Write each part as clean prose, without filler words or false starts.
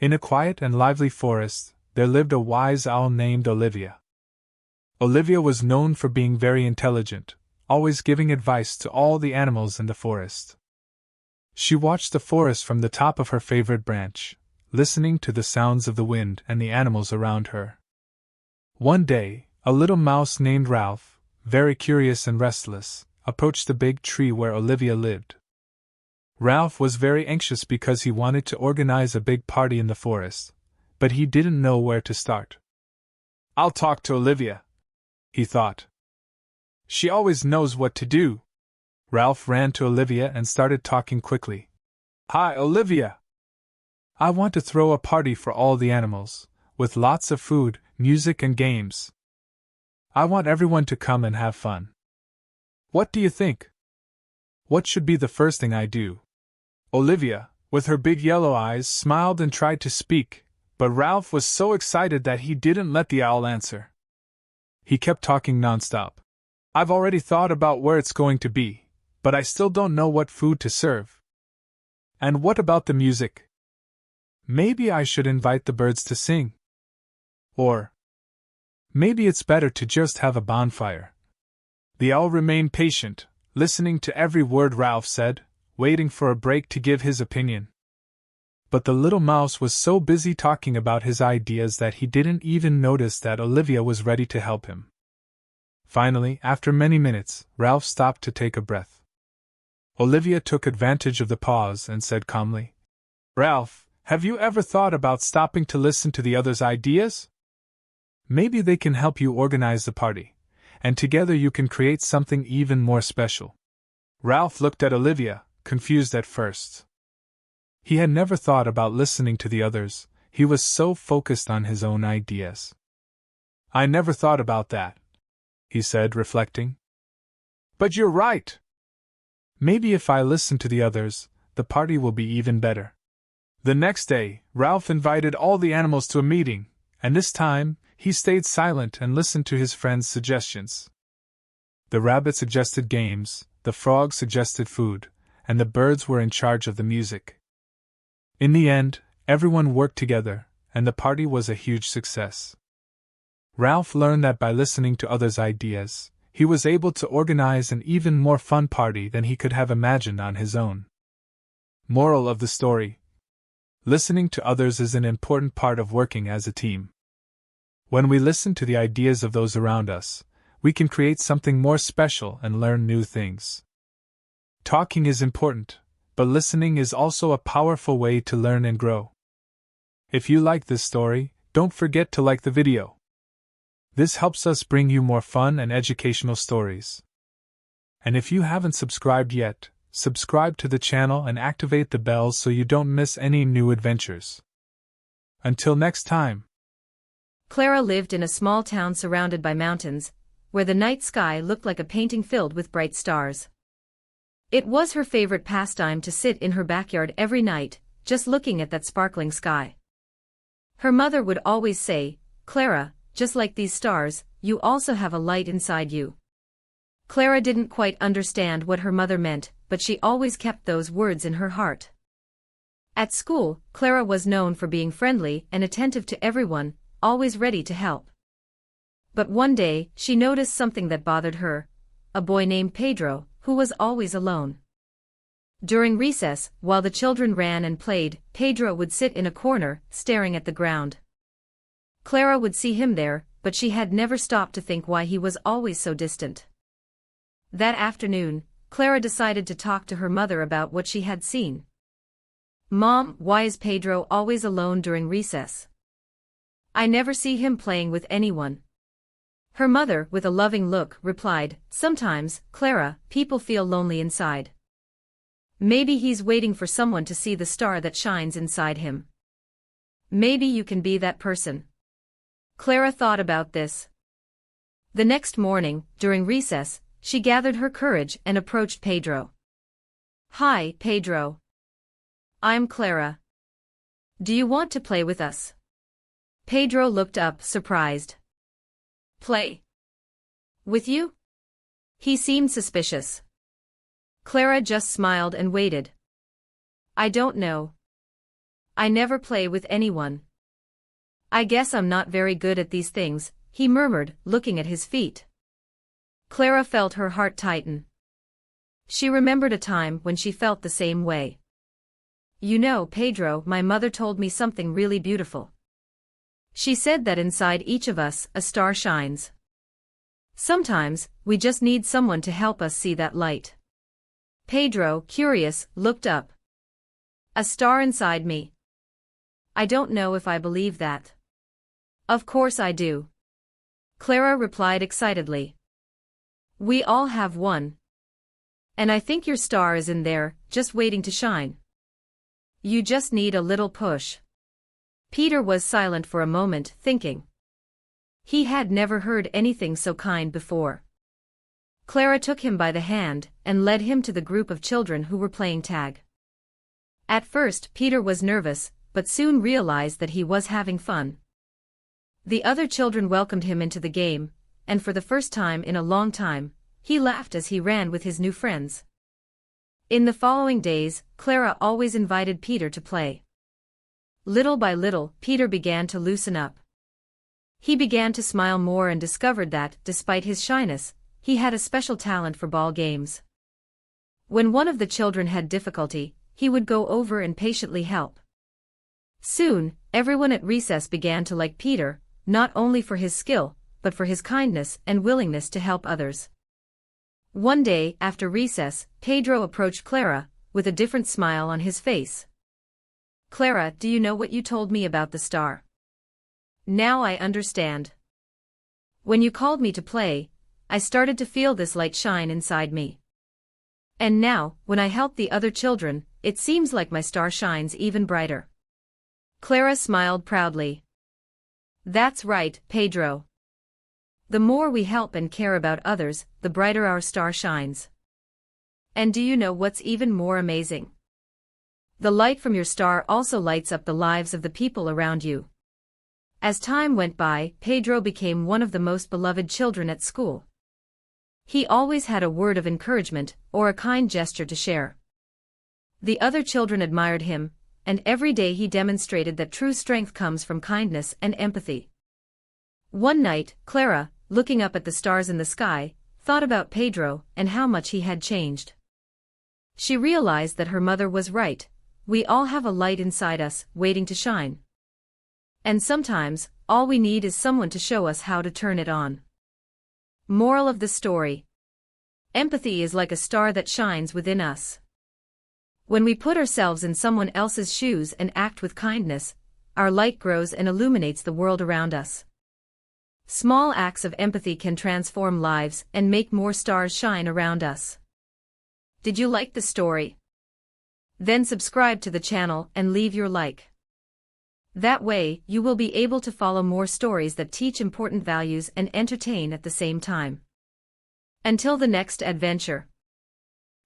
In a quiet and lively forest, there lived a wise owl named Olivia. Olivia was known for being very intelligent, always giving advice to all the animals in the forest. She watched the forest from the top of her favorite branch, listening to the sounds of the wind and the animals around her. One day, a little mouse named Ralph, very curious and restless, approached the big tree where Olivia lived. Ralph was very anxious because he wanted to organize a big party in the forest, but he didn't know where to start. "I'll talk to Olivia," he thought. "She always knows what to do." Ralph ran to Olivia and started talking quickly. "Hi, Olivia! I want to throw a party for all the animals, with lots of food, music and games. I want everyone to come and have fun. What do you think? What should be the first thing I do?" Olivia, with her big yellow eyes, smiled and tried to speak, but Ralph was so excited that he didn't let the owl answer. He kept talking nonstop. "I've already thought about where it's going to be, but I still don't know what food to serve. And what about the music? Maybe I should invite the birds to sing. Or maybe it's better to just have a bonfire." The owl remained patient, listening to every word Ralph said, waiting for a break to give his opinion. But the little mouse was so busy talking about his ideas that he didn't even notice that Olivia was ready to help him. Finally, after many minutes, Ralph stopped to take a breath. Olivia took advantage of the pause and said calmly, "Ralph, have you ever thought about stopping to listen to the others' ideas? Maybe they can help you organize the party, and together you can create something even more special." Ralph looked at Olivia, confused at first. He had never thought about listening to the others, he was so focused on his own ideas. "I never thought about that," he said, reflecting. "But you're right. Maybe if I listen to the others, the party will be even better." The next day, Ralph invited all the animals to a meeting, and this time, he stayed silent and listened to his friends' suggestions. The rabbit suggested games, the frog suggested food, and the birds were in charge of the music. In the end, everyone worked together, and the party was a huge success. Ralph learned that by listening to others' ideas, he was able to organize an even more fun party than he could have imagined on his own. Moral of the story: listening to others is an important part of working as a team. When we listen to the ideas of those around us, we can create something more special and learn new things. Talking is important, but listening is also a powerful way to learn and grow. If you like this story, don't forget to like the video. This helps us bring you more fun and educational stories. And if you haven't subscribed yet, subscribe to the channel and activate the bell so you don't miss any new adventures. Until next time. Clara lived in a small town surrounded by mountains, where the night sky looked like a painting filled with bright stars. It was her favorite pastime to sit in her backyard every night, just looking at that sparkling sky. Her mother would always say, "Clara, just like these stars, you also have a light inside you." Clara didn't quite understand what her mother meant, but she always kept those words in her heart. At school, Clara was known for being friendly and attentive to everyone, always ready to help. But one day, she noticed something that bothered her: a boy named Pedro, who was always alone. During recess, while the children ran and played, Pedro would sit in a corner, staring at the ground. Clara would see him there, but she had never stopped to think why he was always so distant. That afternoon, Clara decided to talk to her mother about what she had seen. "Mom, why is Pedro always alone during recess? I never see him playing with anyone." Her mother, with a loving look, replied, "Sometimes, Clara, people feel lonely inside. Maybe he's waiting for someone to see the star that shines inside him. Maybe you can be that person." Clara thought about this. The next morning, during recess, she gathered her courage and approached Pedro. "Hi, Pedro. I'm Clara. Do you want to play with us?" Pedro looked up, surprised. "Play? With you?" He seemed suspicious. Clara just smiled and waited. "I don't know. I never play with anyone. I guess I'm not very good at these things, he murmured, looking at his feet. Clara felt her heart tighten. She remembered a time when she felt the same way. You know, Pedro, my mother told me something really beautiful. She said that inside each of us, a star shines. Sometimes, we just need someone to help us see that light. Pedro, curious, looked up. A star inside me. I don't know if I believe that. Of course I do. Clara replied excitedly. We all have one. And I think your star is in there, just waiting to shine. You just need a little push. Peter was silent for a moment, thinking. He had never heard anything so kind before. Clara took him by the hand and led him to the group of children who were playing tag. At first, Peter was nervous, but soon realized that he was having fun. The other children welcomed him into the game, and for the first time in a long time, he laughed as he ran with his new friends. In the following days, Clara always invited Peter to play. Little by little, Peter began to loosen up. He began to smile more and discovered that, despite his shyness, he had a special talent for ball games. When one of the children had difficulty, he would go over and patiently help. Soon, everyone at recess began to like Peter, not only for his skill, but for his kindness and willingness to help others. One day, after recess, Pedro approached Clara, with a different smile on his face. Clara, do you know what you told me about the star? Now I understand. When you called me to play, I started to feel this light shine inside me. And now, when I help the other children, it seems like my star shines even brighter. Clara smiled proudly. That's right, Pedro. The more we help and care about others, the brighter our star shines. And do you know what's even more amazing? The light from your star also lights up the lives of the people around you. As time went by, Pedro became one of the most beloved children at school. He always had a word of encouragement or a kind gesture to share. The other children admired him, and every day he demonstrated that true strength comes from kindness and empathy. One night, Clara, looking up at the stars in the sky, thought about Pedro and how much he had changed. She realized that her mother was right. We all have a light inside us, waiting to shine. And sometimes, all we need is someone to show us how to turn it on. Moral of the story. Empathy is like a star that shines within us. When we put ourselves in someone else's shoes and act with kindness, our light grows and illuminates the world around us. Small acts of empathy can transform lives and make more stars shine around us. Did you like the story? Then subscribe to the channel and leave your like. That way, you will be able to follow more stories that teach important values and entertain at the same time. Until the next adventure.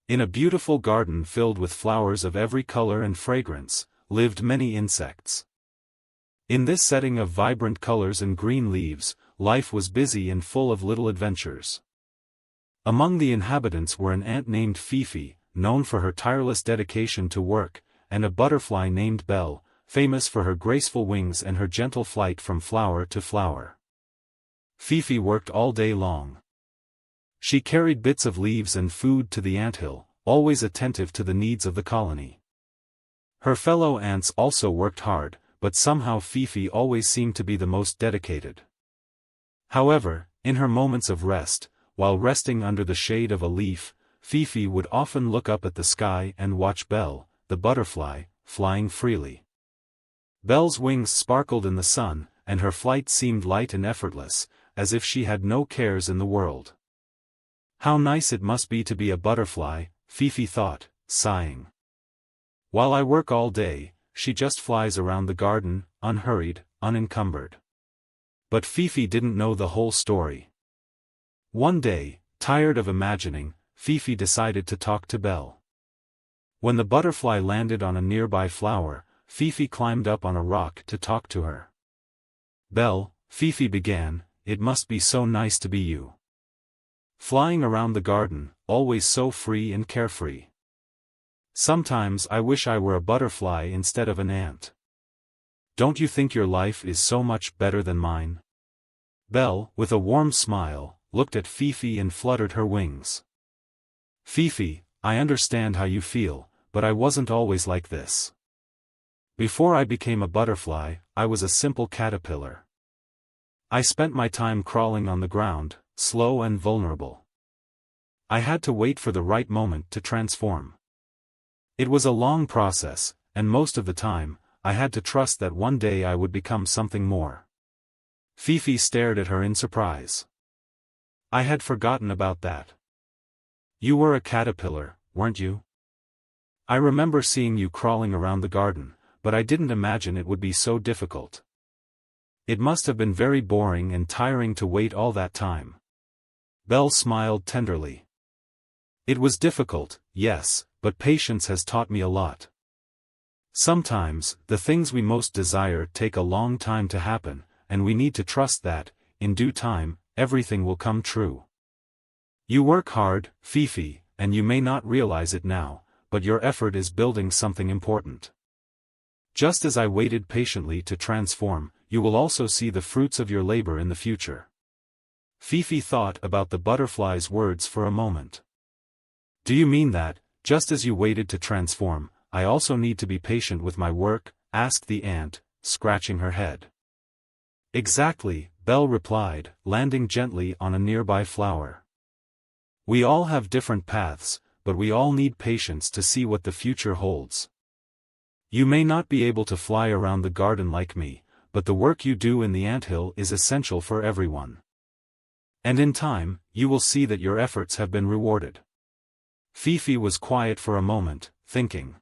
In a beautiful garden filled with flowers of every color and fragrance, lived many insects. In this setting of vibrant colors and green leaves, life was busy and full of little adventures. Among the inhabitants were an ant named Fifi, known for her tireless dedication to work, and a butterfly named Belle, famous for her graceful wings and her gentle flight from flower to flower. Fifi worked all day long. She carried bits of leaves and food to the anthill, always attentive to the needs of the colony. Her fellow ants also worked hard, but somehow Fifi always seemed to be the most dedicated. However, in her moments of rest, while resting under the shade of a leaf, Fifi would often look up at the sky and watch Belle, the butterfly, flying freely. Belle's wings sparkled in the sun, and her flight seemed light and effortless, as if she had no cares in the world. How nice it must be to be a butterfly, Fifi thought, sighing. While I work all day, she just flies around the garden, unhurried, unencumbered. But Fifi didn't know the whole story. One day, tired of imagining, Fifi decided to talk to Belle. When the butterfly landed on a nearby flower, Fifi climbed up on a rock to talk to her. Belle, Fifi began, it must be so nice to be you. Flying around the garden, always so free and carefree. Sometimes I wish I were a butterfly instead of an ant. don't you think your life is so much better than mine? Belle, with a warm smile, looked at Fifi and fluttered her wings. Fifi, I understand how you feel, but I wasn't always like this. Before I became a butterfly, I was a simple caterpillar. I spent my time crawling on the ground, slow and vulnerable. I had to wait for the right moment to transform. It was a long process, and most of the time, I had to trust that one day I would become something more. Fifi stared at her in surprise. I had forgotten about that. You were a caterpillar, weren't you? I remember seeing you crawling around the garden, but I didn't imagine it would be so difficult. It must have been very boring and tiring to wait all that time. Belle smiled tenderly. It was difficult, yes, but patience has taught me a lot. Sometimes, the things we most desire take a long time to happen, and we need to trust that, in due time, everything will come true. You work hard, Fifi, and you may not realize it now, but your effort is building something important. Just as I waited patiently to transform, you will also see the fruits of your labor in the future. Fifi thought about the butterfly's words for a moment. Do you mean that, just as you waited to transform, I also need to be patient with my work? Asked the ant, scratching her head. Exactly, Belle replied, landing gently on a nearby flower. We all have different paths, but we all need patience to see what the future holds. You may not be able to fly around the garden like me, but the work you do in the anthill is essential for everyone. And in time, you will see that your efforts have been rewarded. Fifi was quiet for a moment, thinking.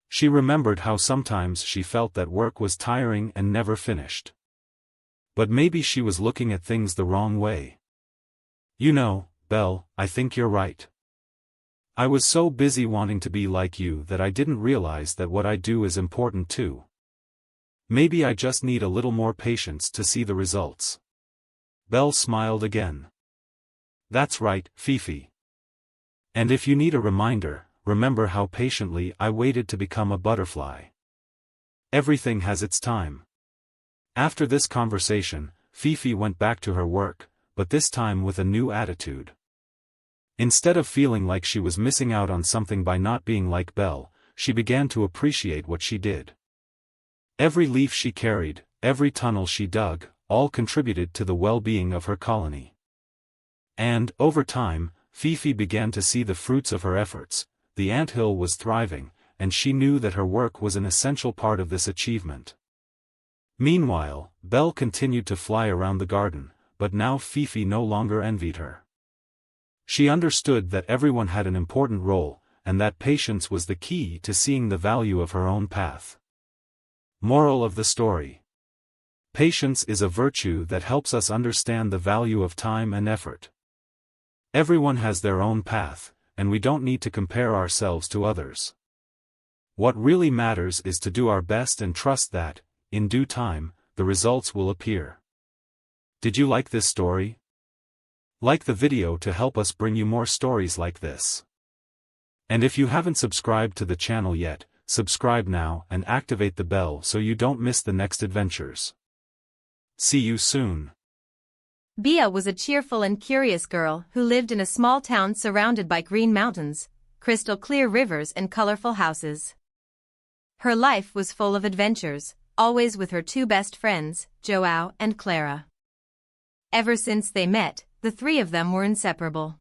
She remembered how sometimes she felt that work was tiring and never finished. But maybe she was looking at things the wrong way. You know, Belle, I think you're right. I was so busy wanting to be like you that I didn't realize that what I do is important too. Maybe I just need a little more patience to see the results. Belle smiled again. That's right, Fifi. And if you need a reminder, remember how patiently I waited to become a butterfly. Everything has its time. After this conversation, Fifi went back to her work, but this time with a new attitude. Instead of feeling like she was missing out on something by not being like Belle, she began to appreciate what she did. Every leaf she carried, every tunnel she dug, all contributed to the well-being of her colony. And, over time, Fifi began to see the fruits of her efforts. The anthill was thriving, and she knew that her work was an essential part of this achievement. Meanwhile, Belle continued to fly around the garden, but now Fifi no longer envied her. She understood that everyone had an important role, and that patience was the key to seeing the value of her own path. Moral of the story. Patience is a virtue that helps us understand the value of time and effort. Everyone has their own path, and we don't need to compare ourselves to others. What really matters is to do our best and trust that, in due time, the results will appear. Did you like this story? Like the video to help us bring you more stories like this. And if you haven't subscribed to the channel yet, subscribe now and activate the bell so you don't miss the next adventures. See you soon. Bea was a cheerful and curious girl who lived in a small town surrounded by green mountains, crystal clear rivers and colorful houses. Her life was full of adventures, always with her two best friends, Joao and Clara. Ever since they met, the three of them were inseparable.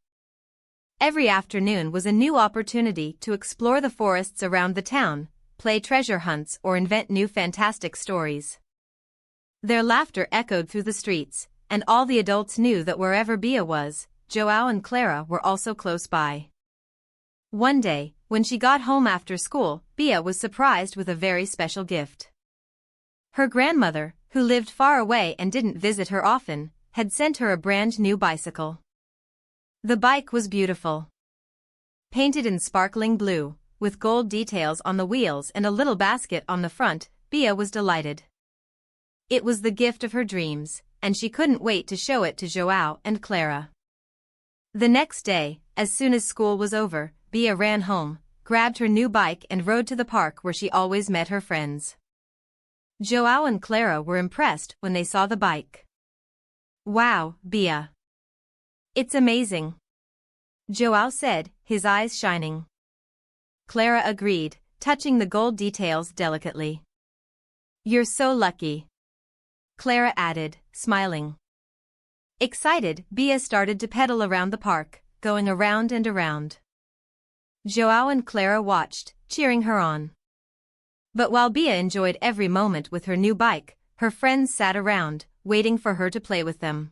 Every afternoon was a new opportunity to explore the forests around the town, play treasure hunts or invent new fantastic stories. Their laughter echoed through the streets, and all the adults knew that wherever Bea was, Joao and Clara were also close by. One day, when she got home after school, Bea was surprised with a very special gift. Her grandmother, who lived far away and didn't visit her often, had sent her a brand new bicycle. The bike was beautiful. Painted in sparkling blue, with gold details on the wheels and a little basket on the front, Bea was delighted. It was the gift of her dreams, and she couldn't wait to show it to Joao and Clara. The next day, as soon as school was over, Bea ran home, grabbed her new bike and rode to the park where she always met her friends. Joao and Clara were impressed when they saw the bike. "Wow, Bia. It's amazing," Joao said, his eyes shining. Clara agreed, touching the gold details delicately. "You're so lucky," Clara added, smiling. Excited, Bia started to pedal around the park, going around and around. Joao and Clara watched, cheering her on. But while Bia enjoyed every moment with her new bike, her friends sat around, waiting for her to play with them.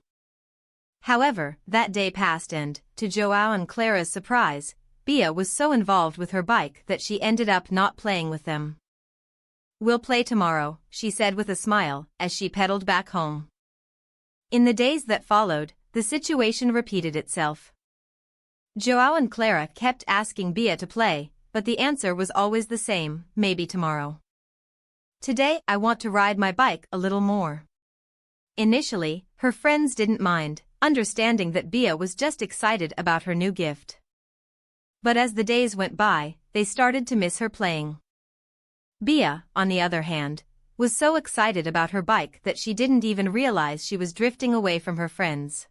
However, that day passed and, to Joao and Clara's surprise, Bia was so involved with her bike that she ended up not playing with them. "We'll play tomorrow," she said with a smile, as she pedaled back home. In the days that followed, the situation repeated itself. Joao and Clara kept asking Bia to play, but the answer was always the same: maybe tomorrow. "Today I want to ride my bike a little more." Initially, her friends didn't mind, understanding that Bia was just excited about her new gift. But as the days went by, they started to miss her playing. Bia, on the other hand, was so excited about her bike that she didn't even realize she was drifting away from her friends.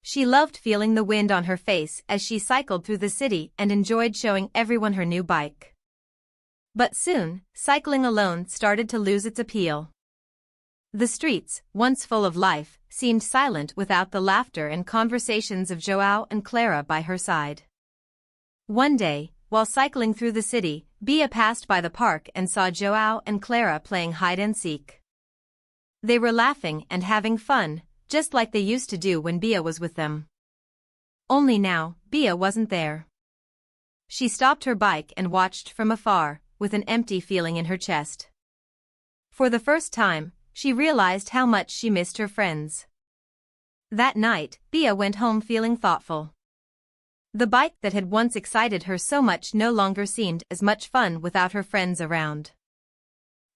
She loved feeling the wind on her face as she cycled through the city and enjoyed showing everyone her new bike. But soon, cycling alone started to lose its appeal. The streets, once full of life, seemed silent without the laughter and conversations of Joao and Clara by her side. One day, while cycling through the city, Bia passed by the park and saw Joao and Clara playing hide-and-seek. They were laughing and having fun, just like they used to do when Bia was with them. Only now, Bia wasn't there. She stopped her bike and watched from afar, with an empty feeling in her chest. For the first time, she realized how much she missed her friends. That night, Bia went home feeling thoughtful. The bike that had once excited her so much no longer seemed as much fun without her friends around.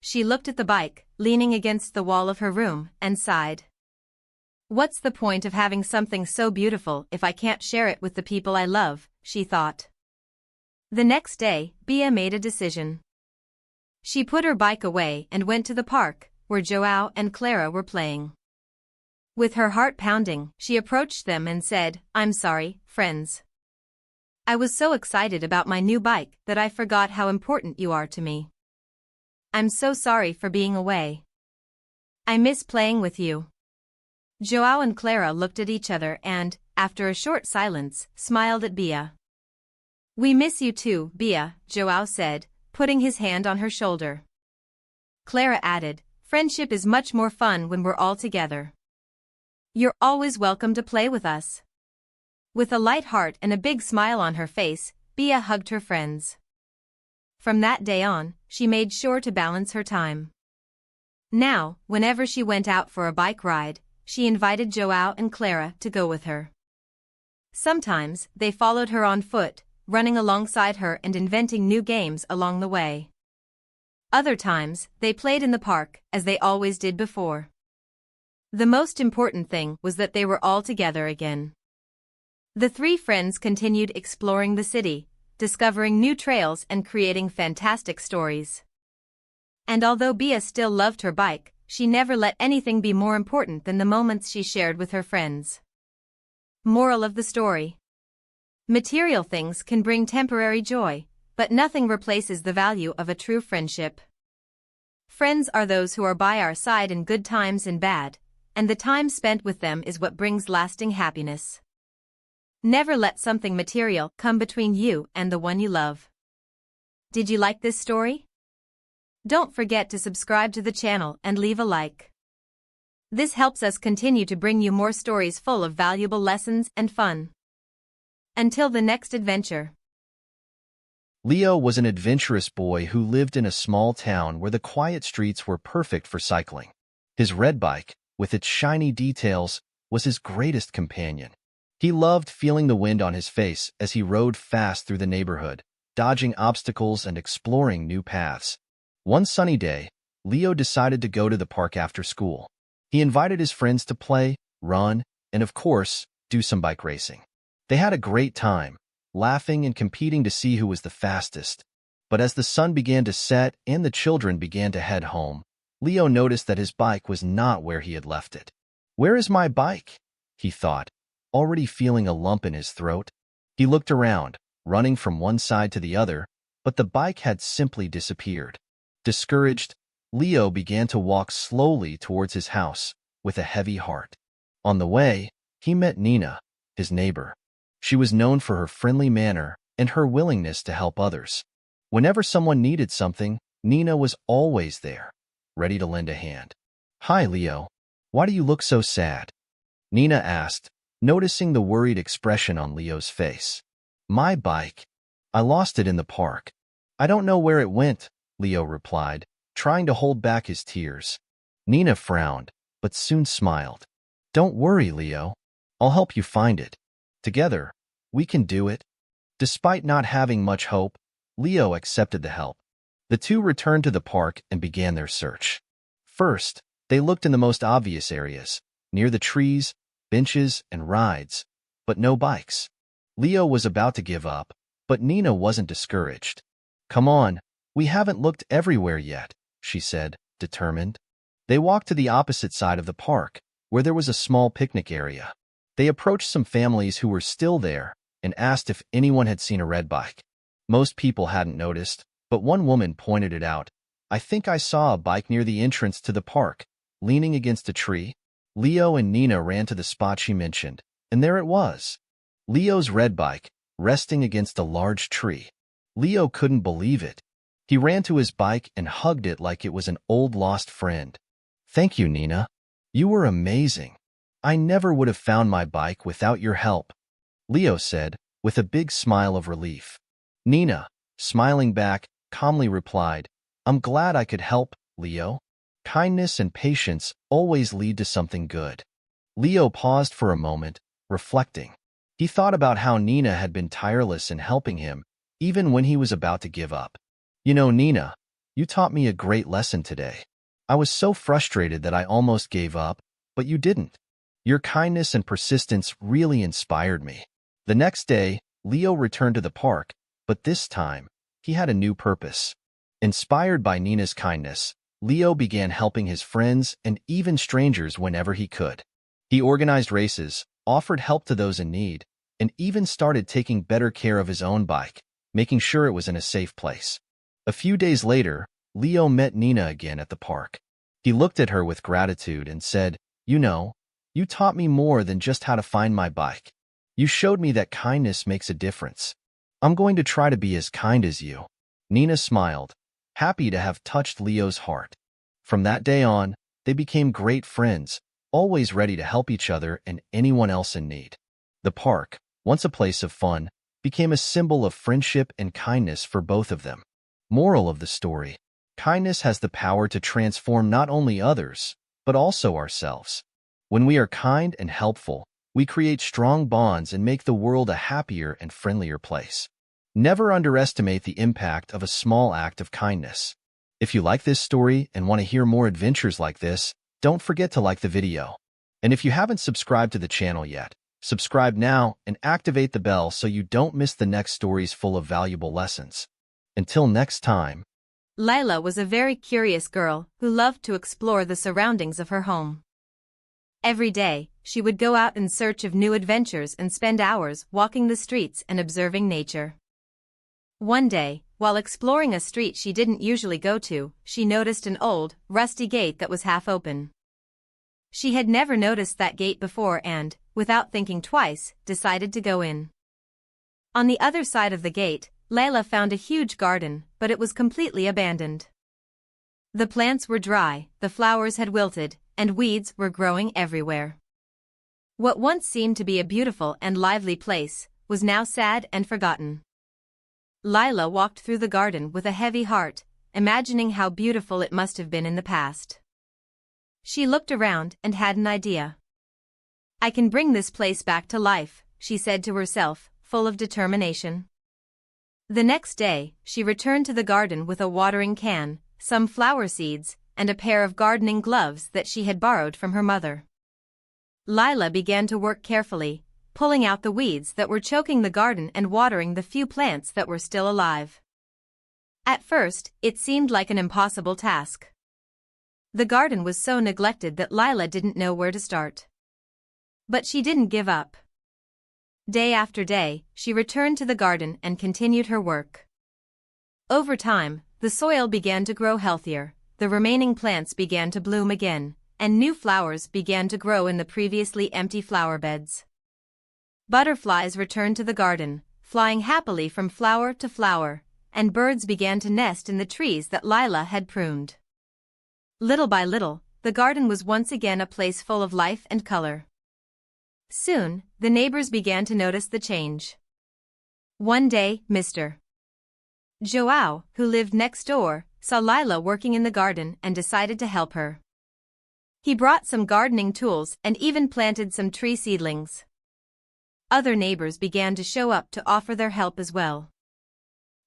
She looked at the bike, leaning against the wall of her room, and sighed. "What's the point of having something so beautiful if I can't share it with the people I love?" she thought. The next day, Bia made a decision. She put her bike away and went to the park, where Joao and Clara were playing. With her heart pounding, she approached them and said, "I'm sorry, friends. I was so excited about my new bike that I forgot how important you are to me. I'm so sorry for being away. I miss playing with you." Joao and Clara looked at each other and, after a short silence, smiled at Bia. "We miss you too, Bia," Joao said, putting his hand on her shoulder. Clara added, "Friendship is much more fun when we're all together. You're always welcome to play with us." With a light heart and a big smile on her face, Bia hugged her friends. From that day on, she made sure to balance her time. Now, whenever she went out for a bike ride, she invited Joao and Clara to go with her. Sometimes, they followed her on foot, running alongside her and inventing new games along the way. Other times, they played in the park, as they always did before. The most important thing was that they were all together again. The three friends continued exploring the city, discovering new trails and creating fantastic stories. And although Bia still loved her bike, she never let anything be more important than the moments she shared with her friends. Moral of the story: material things can bring temporary joy, but nothing replaces the value of a true friendship. Friends are those who are by our side in good times and bad, and the time spent with them is what brings lasting happiness. Never let something material come between you and the one you love. Did you like this story? Don't forget to subscribe to the channel and leave a like. This helps us continue to bring you more stories full of valuable lessons and fun. Until the next adventure. Leo was an adventurous boy who lived in a small town where the quiet streets were perfect for cycling. His red bike, with its shiny details, was his greatest companion. He loved feeling the wind on his face as he rode fast through the neighborhood, dodging obstacles and exploring new paths. One sunny day, Leo decided to go to the park after school. He invited his friends to play, run, and of course, do some bike racing. They had a great time, laughing and competing to see who was the fastest. But as the sun began to set and the children began to head home, Leo noticed that his bike was not where he had left it. "Where is my bike?" he thought, already feeling a lump in his throat. He looked around, running from one side to the other, but the bike had simply disappeared. Discouraged, Leo began to walk slowly towards his house with a heavy heart. On the way, he met Nina, his neighbor. She was known for her friendly manner and her willingness to help others. Whenever someone needed something, Nina was always there, ready to lend a hand. "Hi, Leo. Why do you look so sad?" Nina asked, noticing the worried expression on Leo's face. "My bike. I lost it in the park. I don't know where it went," Leo replied, trying to hold back his tears. Nina frowned, but soon smiled. "Don't worry, Leo. I'll help you find it. Together, we can do it." Despite not having much hope, Leo accepted the help. The two returned to the park and began their search. First, they looked in the most obvious areas, near the trees, benches, and rides, but no bikes. Leo was about to give up, but Nina wasn't discouraged. "Come on, we haven't looked everywhere yet," she said, determined. They walked to the opposite side of the park, where there was a small picnic area. They approached some families who were still there and asked if anyone had seen a red bike. Most people hadn't noticed, but one woman pointed it out. "I think I saw a bike near the entrance to the park, leaning against a tree." Leo and Nina ran to the spot she mentioned, and there it was. Leo's red bike, resting against a large tree. Leo couldn't believe it. He ran to his bike and hugged it like it was an old lost friend. "Thank you, Nina. You were amazing. I never would have found my bike without your help," Leo said, with a big smile of relief. Nina, smiling back, calmly replied, "I'm glad I could help, Leo. Kindness and patience always lead to something good." Leo paused for a moment, reflecting. He thought about how Nina had been tireless in helping him, even when he was about to give up. "You know, Nina, you taught me a great lesson today. I was so frustrated that I almost gave up, but you didn't. Your kindness and persistence really inspired me." The next day, Leo returned to the park, but this time, he had a new purpose. Inspired by Nina's kindness, Leo began helping his friends and even strangers whenever he could. He organized races, offered help to those in need, and even started taking better care of his own bike, making sure it was in a safe place. A few days later, Leo met Nina again at the park. He looked at her with gratitude and said, "You know, you taught me more than just how to find my bike. You showed me that kindness makes a difference. I'm going to try to be as kind as you." Nina smiled, happy to have touched Leo's heart. From that day on, they became great friends, always ready to help each other and anyone else in need. The park, once a place of fun, became a symbol of friendship and kindness for both of them. Moral of the story: kindness has the power to transform not only others, but also ourselves. When we are kind and helpful, we create strong bonds and make the world a happier and friendlier place. Never underestimate the impact of a small act of kindness. If you like this story and want to hear more adventures like this, don't forget to like the video. And if you haven't subscribed to the channel yet, subscribe now and activate the bell so you don't miss the next stories full of valuable lessons. Until next time. Lila was a very curious girl who loved to explore the surroundings of her home. Every day, she would go out in search of new adventures and spend hours walking the streets and observing nature. One day, while exploring a street she didn't usually go to, she noticed an old, rusty gate that was half open. She had never noticed that gate before and, without thinking twice, decided to go in. On the other side of the gate, Lila found a huge garden, but it was completely abandoned. The plants were dry, the flowers had wilted, and weeds were growing everywhere. What once seemed to be a beautiful and lively place was now sad and forgotten. Lila walked through the garden with a heavy heart, imagining how beautiful it must have been in the past. She looked around and had an idea. "I can bring this place back to life," she said to herself, full of determination. The next day, she returned to the garden with a watering can, some flower seeds, and a pair of gardening gloves that she had borrowed from her mother. Lila began to work carefully, pulling out the weeds that were choking the garden and watering the few plants that were still alive. At first, it seemed like an impossible task. The garden was so neglected that Lila didn't know where to start. But she didn't give up. Day after day, she returned to the garden and continued her work. Over time, the soil began to grow healthier, the remaining plants began to bloom again, and new flowers began to grow in the previously empty flower beds. Butterflies returned to the garden, flying happily from flower to flower, and birds began to nest in the trees that Lila had pruned. Little by little, the garden was once again a place full of life and color. Soon, the neighbors began to notice the change. One day, Mr. Joao, who lived next door, saw Lila working in the garden and decided to help her. He brought some gardening tools and even planted some tree seedlings. Other neighbors began to show up to offer their help as well.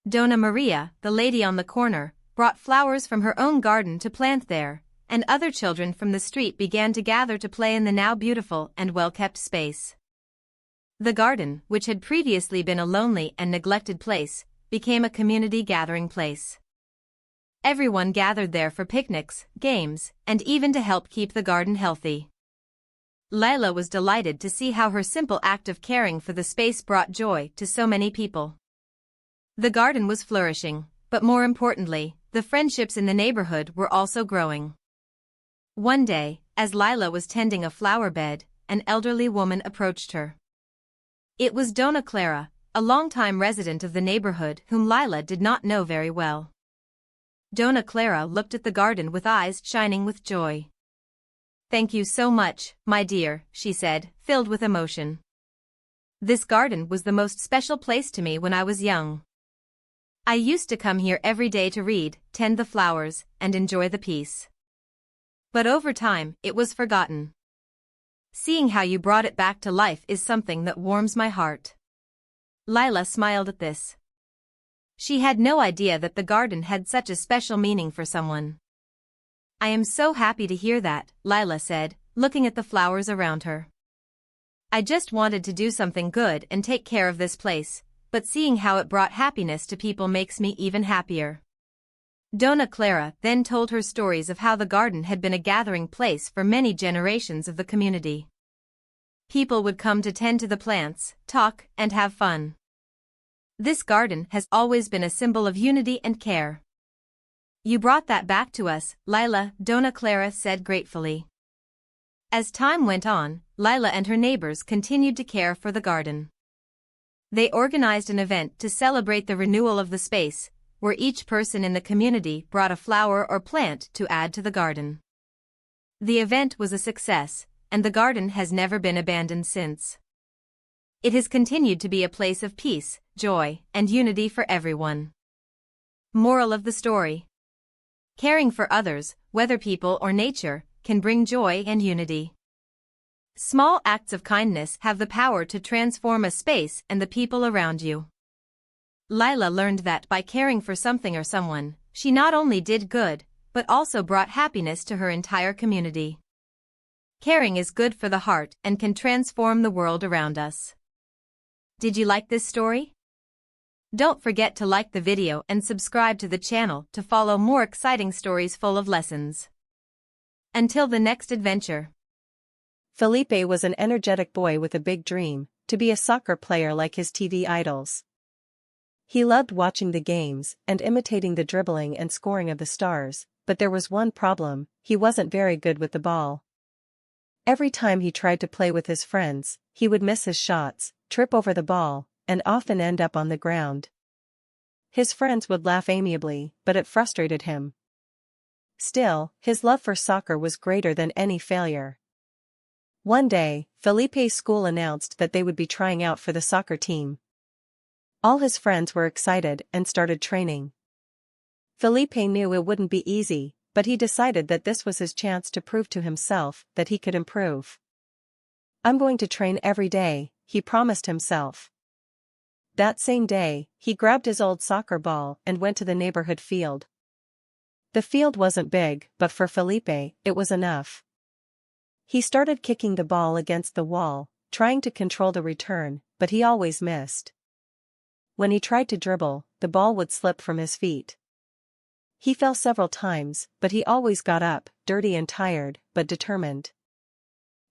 Dona Maria, the lady on the corner, brought flowers from her own garden to plant there, and other children from the street began to gather to play in the now beautiful and well-kept space. The garden, which had previously been a lonely and neglected place, became a community gathering place. Everyone gathered there for picnics, games, and even to help keep the garden healthy. Lila was delighted to see how her simple act of caring for the space brought joy to so many people. The garden was flourishing, but more importantly, the friendships in the neighborhood were also growing. One day, as Lila was tending a flower bed, an elderly woman approached her. It was Dona Clara, a longtime resident of the neighborhood whom Lila did not know very well. Dona Clara looked at the garden with eyes shining with joy. "Thank you so much, my dear," she said, filled with emotion. "This garden was the most special place to me when I was young. I used to come here every day to read, tend the flowers, and enjoy the peace. But over time, it was forgotten. Seeing how you brought it back to life is something that warms my heart." Lila smiled at this. She had no idea that the garden had such a special meaning for someone. "I am so happy to hear that," Lila said, looking at the flowers around her. "I just wanted to do something good and take care of this place, but seeing how it brought happiness to people makes me even happier." Dona Clara then told her stories of how the garden had been a gathering place for many generations of the community. People would come to tend to the plants, talk, and have fun. "This garden has always been a symbol of unity and care. You brought that back to us, Lila," Dona Clara said gratefully. As time went on, Lila and her neighbors continued to care for the garden. They organized an event to celebrate the renewal of the space, where each person in the community brought a flower or plant to add to the garden. The event was a success, and the garden has never been abandoned since. It has continued to be a place of peace, joy, and unity for everyone. Moral of the story: caring for others, whether people or nature, can bring joy and unity. Small acts of kindness have the power to transform a space and the people around you. Lila learned that by caring for something or someone, she not only did good, but also brought happiness to her entire community. Caring is good for the heart and can transform the world around us. Did you like this story? Don't forget to like the video and subscribe to the channel to follow more exciting stories full of lessons. Until the next adventure. Felipe was an energetic boy with a big dream, to be a soccer player like his TV idols. He loved watching the games and imitating the dribbling and scoring of the stars, but there was one problem: he wasn't very good with the ball. Every time he tried to play with his friends, he would miss his shots, trip over the ball, and often end up on the ground. His friends would laugh amiably, but it frustrated him. Still, his love for soccer was greater than any failure. One day, Felipe's school announced that they would be trying out for the soccer team. All his friends were excited and started training. Felipe knew it wouldn't be easy, but he decided that this was his chance to prove to himself that he could improve. "I'm going to train every day," he promised himself. That same day, he grabbed his old soccer ball and went to the neighborhood field. The field wasn't big, but for Felipe, it was enough. He started kicking the ball against the wall, trying to control the return, but he always missed. When he tried to dribble, the ball would slip from his feet. He fell several times, but he always got up, dirty and tired, but determined.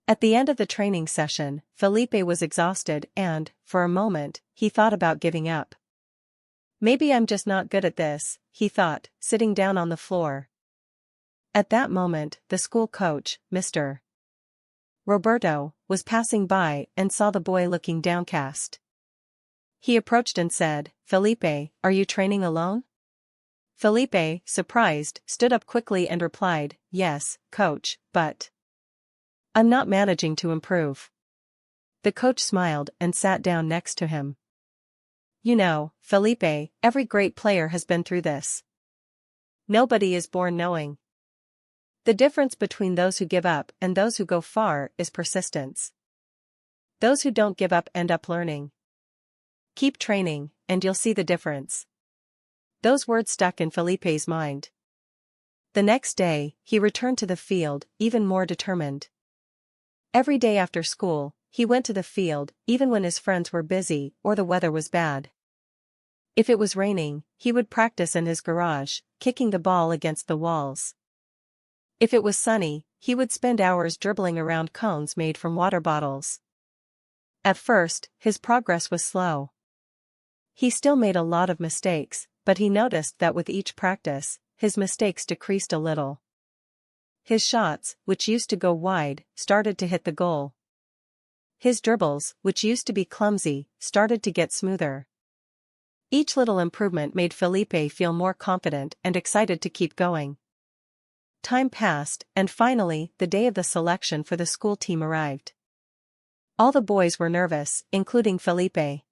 At the end of the training session, Felipe was exhausted and, for a moment, he thought about giving up. Maybe I'm just not good at this, he thought, sitting down on the floor. At that moment, the school coach, Mr. Roberto, was passing by and saw the boy looking downcast. He approached and said, "Felipe, are you training alone?" Felipe, surprised, stood up quickly and replied, "Yes, coach, but I'm not managing to improve." The coach smiled and sat down next to him. "You know, Felipe, every great player has been through this. Nobody is born knowing. The difference between those who give up and those who go far is persistence. Those who don't give up end up learning. Keep training, and you'll see the difference." Those words stuck in Felipe's mind. The next day, he returned to the field, even more determined. Every day after school, he went to the field, even when his friends were busy or the weather was bad. If it was raining, he would practice in his garage, kicking the ball against the walls. If it was sunny, he would spend hours dribbling around cones made from water bottles. At first, his progress was slow. He still made a lot of mistakes, but he noticed that with each practice, his mistakes decreased a little. His shots, which used to go wide, started to hit the goal. His dribbles, which used to be clumsy, started to get smoother. Each little improvement made Felipe feel more confident and excited to keep going. Time passed, and finally, the day of the selection for the school team arrived. All the boys were nervous, including Felipe.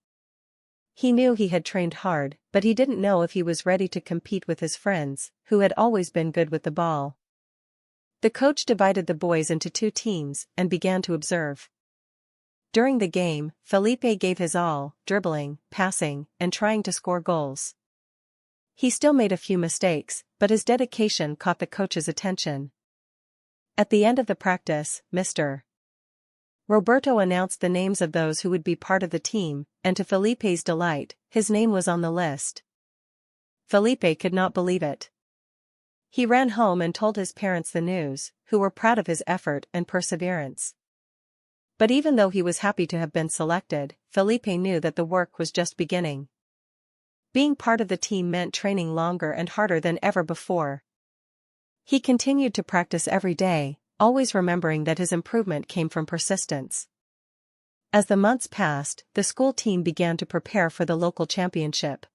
He knew he had trained hard, but he didn't know if he was ready to compete with his friends, who had always been good with the ball. The coach divided the boys into two teams and began to observe. During the game, Felipe gave his all, dribbling, passing, and trying to score goals. He still made a few mistakes, but his dedication caught the coach's attention. At the end of the practice, Mr. Roberto announced the names of those who would be part of the team, and to Felipe's delight, his name was on the list. Felipe could not believe it. He ran home and told his parents the news, who were proud of his effort and perseverance. But even though he was happy to have been selected, Felipe knew that the work was just beginning. Being part of the team meant training longer and harder than ever before. He continued to practice every day, always remembering that his improvement came from persistence. As the months passed, the school team began to prepare for the local championship.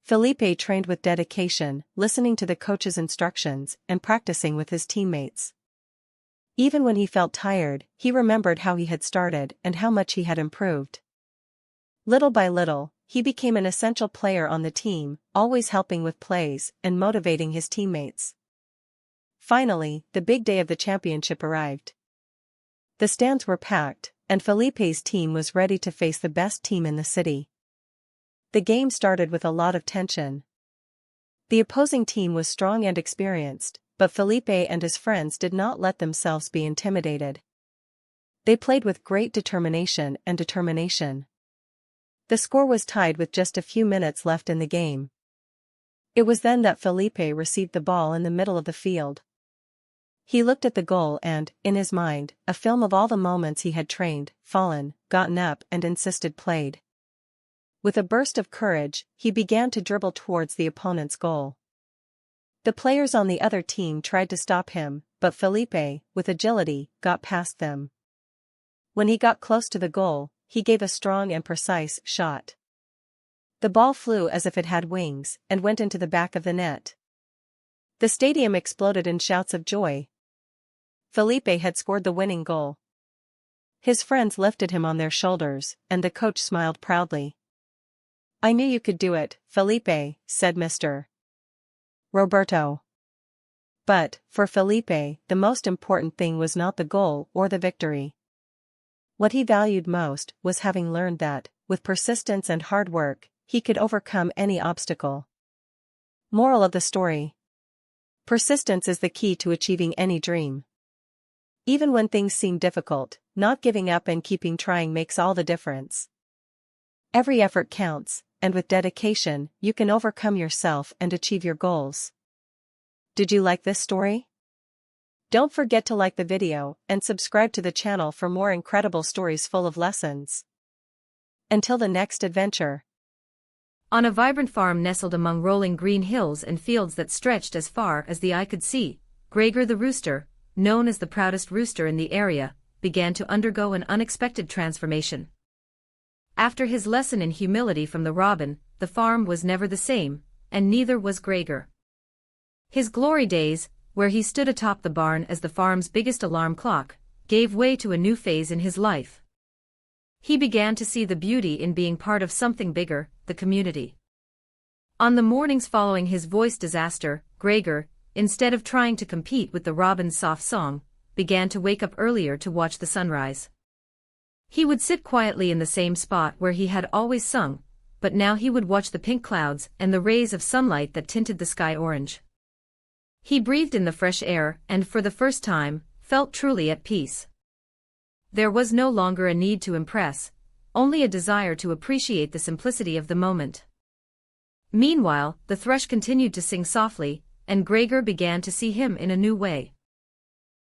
Felipe trained with dedication, listening to the coach's instructions and practicing with his teammates. Even when he felt tired, he remembered how he had started and how much he had improved. Little by little, he became an essential player on the team, always helping with plays and motivating his teammates. Finally, the big day of the championship arrived. The stands were packed, and Felipe's team was ready to face the best team in the city. The game started with a lot of tension. The opposing team was strong and experienced, but Felipe and his friends did not let themselves be intimidated. They played with great determination. The score was tied with just a few minutes left in the game. It was then that Felipe received the ball in the middle of the field. He looked at the goal and, in his mind, a film of all the moments he had trained, fallen, gotten up and insisted played. With a burst of courage, he began to dribble towards the opponent's goal. The players on the other team tried to stop him, but Felipe, with agility, got past them. When he got close to the goal, he gave a strong and precise shot. The ball flew as if it had wings and went into the back of the net. The stadium exploded in shouts of joy. Felipe had scored the winning goal. His friends lifted him on their shoulders, and the coach smiled proudly. "I knew you could do it, Felipe," said Mr. Roberto. But, for Felipe, the most important thing was not the goal or the victory. What he valued most was having learned that, with persistence and hard work, he could overcome any obstacle. Moral of the story: persistence is the key to achieving any dream. Even when things seem difficult, not giving up and keeping trying makes all the difference. Every effort counts, and with dedication, you can overcome yourself and achieve your goals. Did you like this story? Don't forget to like the video and subscribe to the channel for more incredible stories full of lessons. Until the next adventure. On a vibrant farm nestled among rolling green hills and fields that stretched as far as the eye could see, Gregor the rooster, known as the proudest rooster in the area, began to undergo an unexpected transformation. After his lesson in humility from the robin, the farm was never the same, and neither was Gregor. His glory days, where he stood atop the barn as the farm's biggest alarm clock, gave way to a new phase in his life. He began to see the beauty in being part of something bigger, the community. On the mornings following his voice disaster, Gregor, instead of trying to compete with the robin's soft song, began to wake up earlier to watch the sunrise. He would sit quietly in the same spot where he had always sung, but now he would watch the pink clouds and the rays of sunlight that tinted the sky orange. He breathed in the fresh air and, for the first time, felt truly at peace. There was no longer a need to impress, only a desire to appreciate the simplicity of the moment. Meanwhile, the thrush continued to sing softly, and Gregor began to see him in a new way.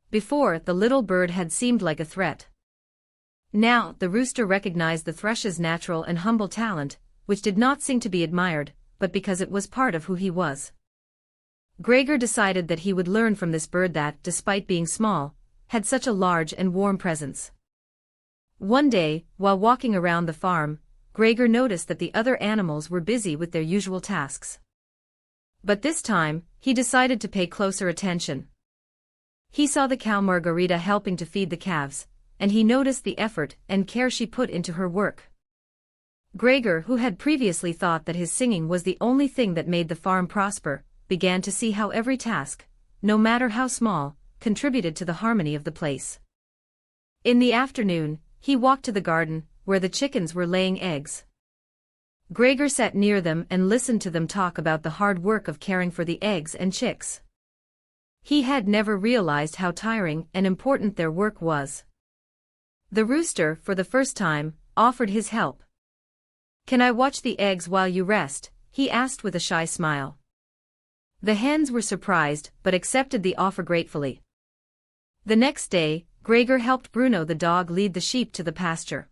Before, the little bird had seemed like a threat. Now, the rooster recognized the thrush's natural and humble talent, which did not sing to be admired, but because it was part of who he was. Gregor decided that he would learn from this bird that, despite being small, had such a large and warm presence. One day, while walking around the farm, Gregor noticed that the other animals were busy with their usual tasks. But this time, he decided to pay closer attention. He saw the cow Margarita helping to feed the calves, and he noticed the effort and care she put into her work. Gregor, who had previously thought that his singing was the only thing that made the farm prosper, began to see how every task, no matter how small, contributed to the harmony of the place. In the afternoon, he walked to the garden, where the chickens were laying eggs. Gregor sat near them and listened to them talk about the hard work of caring for the eggs and chicks. He had never realized how tiring and important their work was. The rooster, for the first time, offered his help. "Can I watch the eggs while you rest?" he asked with a shy smile. The hens were surprised but accepted the offer gratefully. The next day, Gregor helped Bruno the dog lead the sheep to the pasture.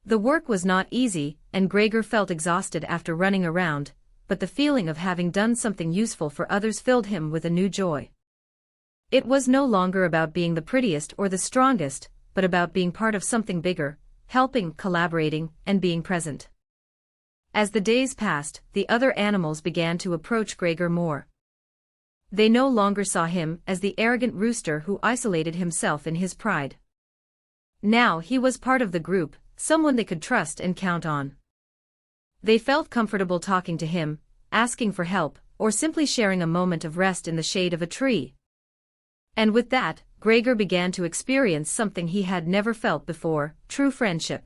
The work was not easy, and Gregor felt exhausted after running around, but the feeling of having done something useful for others filled him with a new joy. It was no longer about being the prettiest or the strongest, but about being part of something bigger, helping, collaborating, and being present. As the days passed, the other animals began to approach Gregor more. They no longer saw him as the arrogant rooster who isolated himself in his pride. Now he was part of the group, someone they could trust and count on. They felt comfortable talking to him, asking for help, or simply sharing a moment of rest in the shade of a tree. And with that, Gregor began to experience something he had never felt before: true friendship.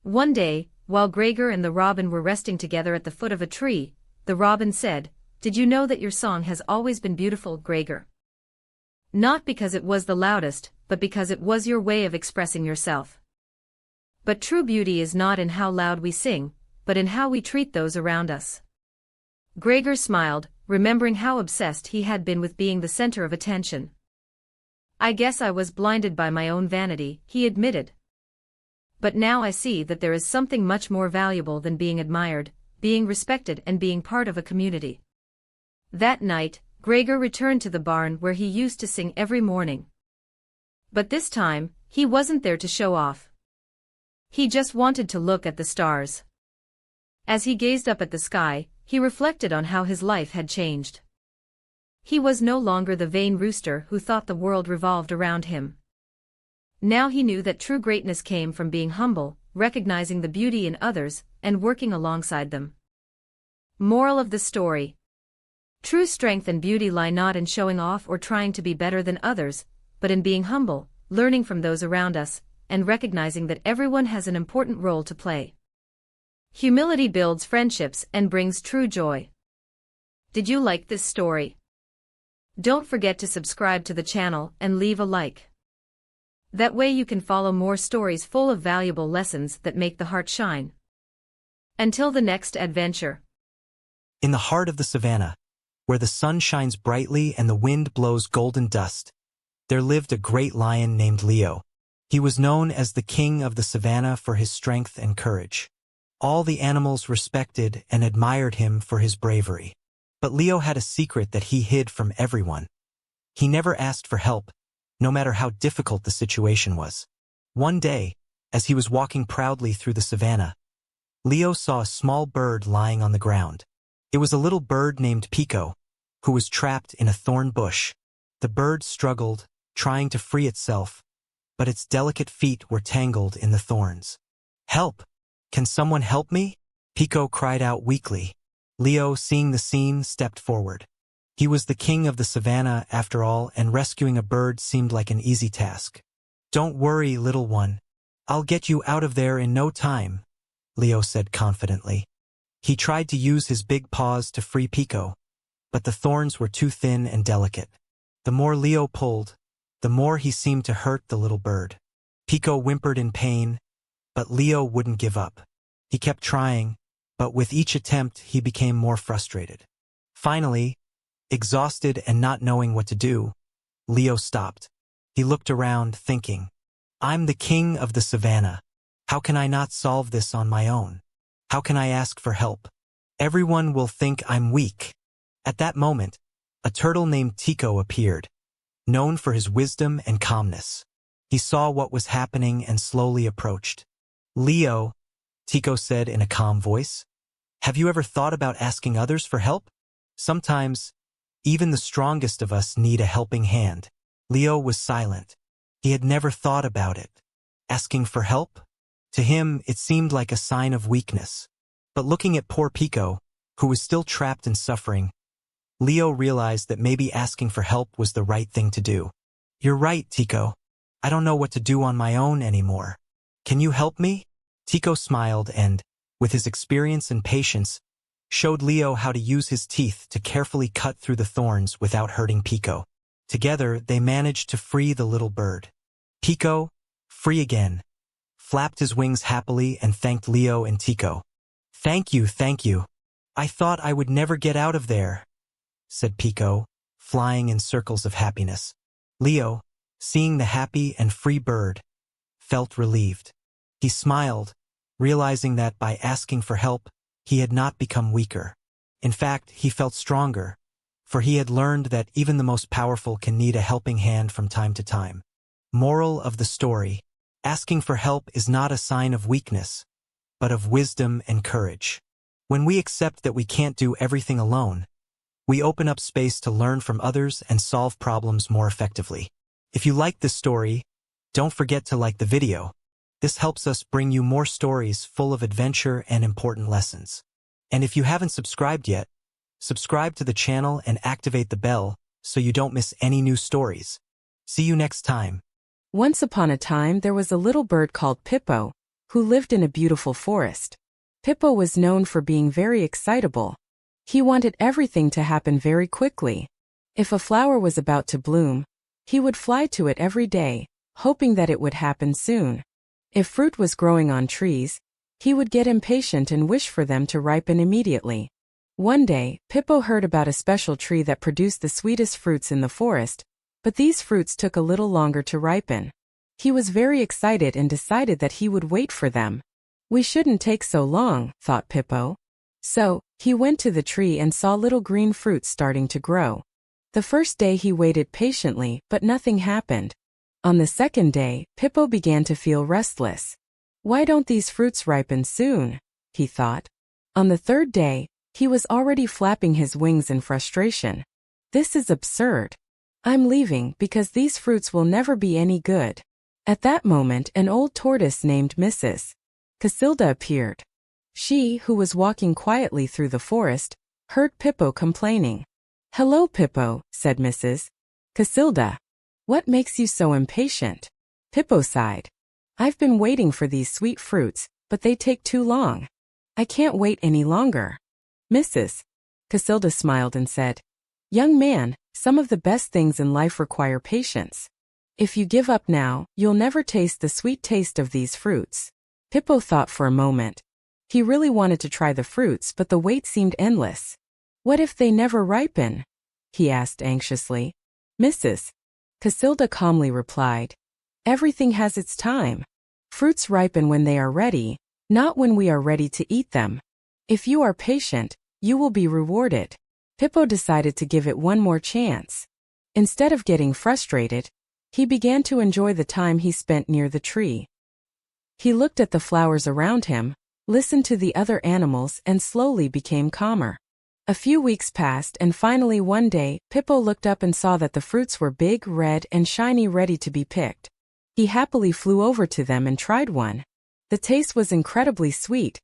One day, while Gregor and the robin were resting together at the foot of a tree, the robin said, "Did you know that your song has always been beautiful, Gregor? Not because it was the loudest, but because it was your way of expressing yourself. But true beauty is not in how loud we sing, but in how we treat those around us." Gregor smiled, remembering how obsessed he had been with being the center of attention. "I guess I was blinded by my own vanity," he admitted. "But now I see that there is something much more valuable than being admired, being respected and being part of a community." That night, Gregor returned to the barn where he used to sing every morning. But this time, he wasn't there to show off. He just wanted to look at the stars. As he gazed up at the sky, he reflected on how his life had changed. He was no longer the vain rooster who thought the world revolved around him. Now he knew that true greatness came from being humble, recognizing the beauty in others, and working alongside them. Moral of the story: true strength and beauty lie not in showing off or trying to be better than others, but in being humble, learning from those around us, and recognizing that everyone has an important role to play. Humility builds friendships and brings true joy. Did you like this story? Don't forget to subscribe to the channel and leave a like. That way you can follow more stories full of valuable lessons that make the heart shine. Until the next adventure. In the heart of the savannah, where the sun shines brightly and the wind blows golden dust, there lived a great lion named Leo. He was known as the king of the savannah for his strength and courage. All the animals respected and admired him for his bravery. But Leo had a secret that he hid from everyone. He never asked for help, no matter how difficult the situation was. One day, as he was walking proudly through the savannah, Leo saw a small bird lying on the ground. It was a little bird named Pico, who was trapped in a thorn bush. The bird struggled, trying to free itself, but its delicate feet were tangled in the thorns. "Help! Can someone help me?" Pico cried out weakly. Leo, seeing the scene, stepped forward. He was the king of the savannah, after all, and rescuing a bird seemed like an easy task. "Don't worry, little one. I'll get you out of there in no time," Leo said confidently. He tried to use his big paws to free Pico, but the thorns were too thin and delicate. The more Leo pulled, the more he seemed to hurt the little bird. Pico whimpered in pain, but Leo wouldn't give up. He kept trying, but with each attempt he became more frustrated. Finally, exhausted and not knowing what to do, Leo stopped. He looked around, thinking, "I'm the king of the savannah. How can I not solve this on my own? How can I ask for help? Everyone will think I'm weak." At that moment, a turtle named Tico appeared, known for his wisdom and calmness. He saw what was happening and slowly approached. "Leo," Tico said in a calm voice, "have you ever thought about asking others for help? Sometimes, even the strongest of us need a helping hand." Leo was silent. He had never thought about it. Asking for help? To him, it seemed like a sign of weakness. But looking at poor Pico, who was still trapped and suffering, Leo realized that maybe asking for help was the right thing to do. "You're right, Tico. I don't know what to do on my own anymore. Can you help me?" Tico smiled and, with his experience and patience, showed Leo how to use his teeth to carefully cut through the thorns without hurting Pico. Together, they managed to free the little bird. Pico, free again, flapped his wings happily and thanked Leo and Tico. Thank you. I thought I would never get out of there," said Pico, flying in circles of happiness. Leo, seeing the happy and free bird, felt relieved. He smiled, realizing that by asking for help, he had not become weaker. In fact, he felt stronger, for he had learned that even the most powerful can need a helping hand from time to time. Moral of the story: asking for help is not a sign of weakness, but of wisdom and courage. When we accept that we can't do everything alone, we open up space to learn from others and solve problems more effectively. If you liked this story, don't forget to like the video. This helps us bring you more stories full of adventure and important lessons. And if you haven't subscribed yet, subscribe to the channel and activate the bell so you don't miss any new stories. See you next time. Once upon a time there was a little bird called Pippo, who lived in a beautiful forest. Pippo was known for being very excitable. He wanted everything to happen very quickly. If a flower was about to bloom, he would fly to it every day, hoping that it would happen soon. If fruit was growing on trees, he would get impatient and wish for them to ripen immediately. One day, Pippo heard about a special tree that produced the sweetest fruits in the forest, but these fruits took a little longer to ripen. He was very excited and decided that he would wait for them. "We shouldn't take so long," thought Pippo. So, he went to the tree and saw little green fruits starting to grow. The first day he waited patiently, but nothing happened. On the second day, Pippo began to feel restless. "Why don't these fruits ripen soon?" he thought. On the third day, he was already flapping his wings in frustration. "This is absurd. I'm leaving because these fruits will never be any good." At that moment, an old tortoise named Mrs. Casilda appeared. She, who was walking quietly through the forest, heard Pippo complaining. "Hello, Pippo," said Mrs. Casilda. "What makes you so impatient?" Pippo sighed. "I've been waiting for these sweet fruits, but they take too long. I can't wait any longer." Mrs. Casilda smiled and said, "Young man, some of the best things in life require patience. If you give up now, you'll never taste the sweet taste of these fruits." Pippo thought for a moment. He really wanted to try the fruits, but the wait seemed endless. What if they never ripen? He asked anxiously. Mrs. Casilda calmly replied, everything has its time. Fruits ripen when they are ready, not when we are ready to eat them. If you are patient, you will be rewarded. Pippo decided to give it one more chance. Instead of getting frustrated, he began to enjoy the time he spent near the tree. He looked at the flowers around him, listened to the other animals, and slowly became calmer. A few weeks passed, and finally one day, Pippo looked up and saw that the fruits were big, red, and shiny, ready to be picked. He happily flew over to them and tried one. The taste was incredibly sweet,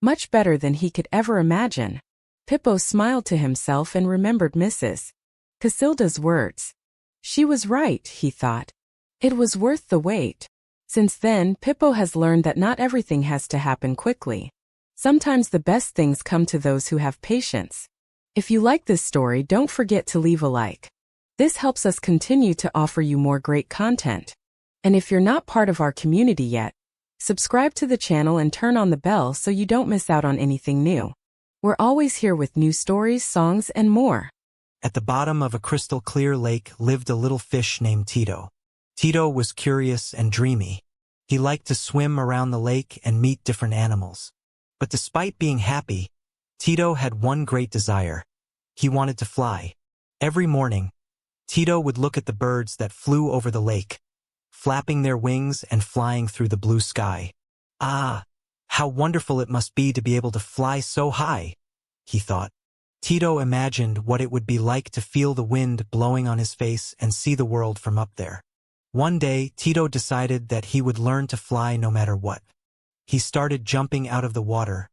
much better than he could ever imagine. Pippo smiled to himself and remembered Mrs. Casilda's words. She was right, he thought. It was worth the wait. Since then, Pippo has learned that not everything has to happen quickly. Sometimes the best things come to those who have patience. If you like this story, don't forget to leave a like. This helps us continue to offer you more great content. And if you're not part of our community yet, subscribe to the channel and turn on the bell so you don't miss out on anything new. We're always here with new stories, songs, and more. At the bottom of a crystal-clear lake lived a little fish named Tito. Tito was curious and dreamy. He liked to swim around the lake and meet different animals. But despite being happy, Tito had one great desire. He wanted to fly. Every morning, Tito would look at the birds that flew over the lake, flapping their wings and flying through the blue sky. Ah, how wonderful it must be to be able to fly so high, he thought. Tito imagined what it would be like to feel the wind blowing on his face and see the world from up there. One day, Tito decided that he would learn to fly no matter what. He started jumping out of the water,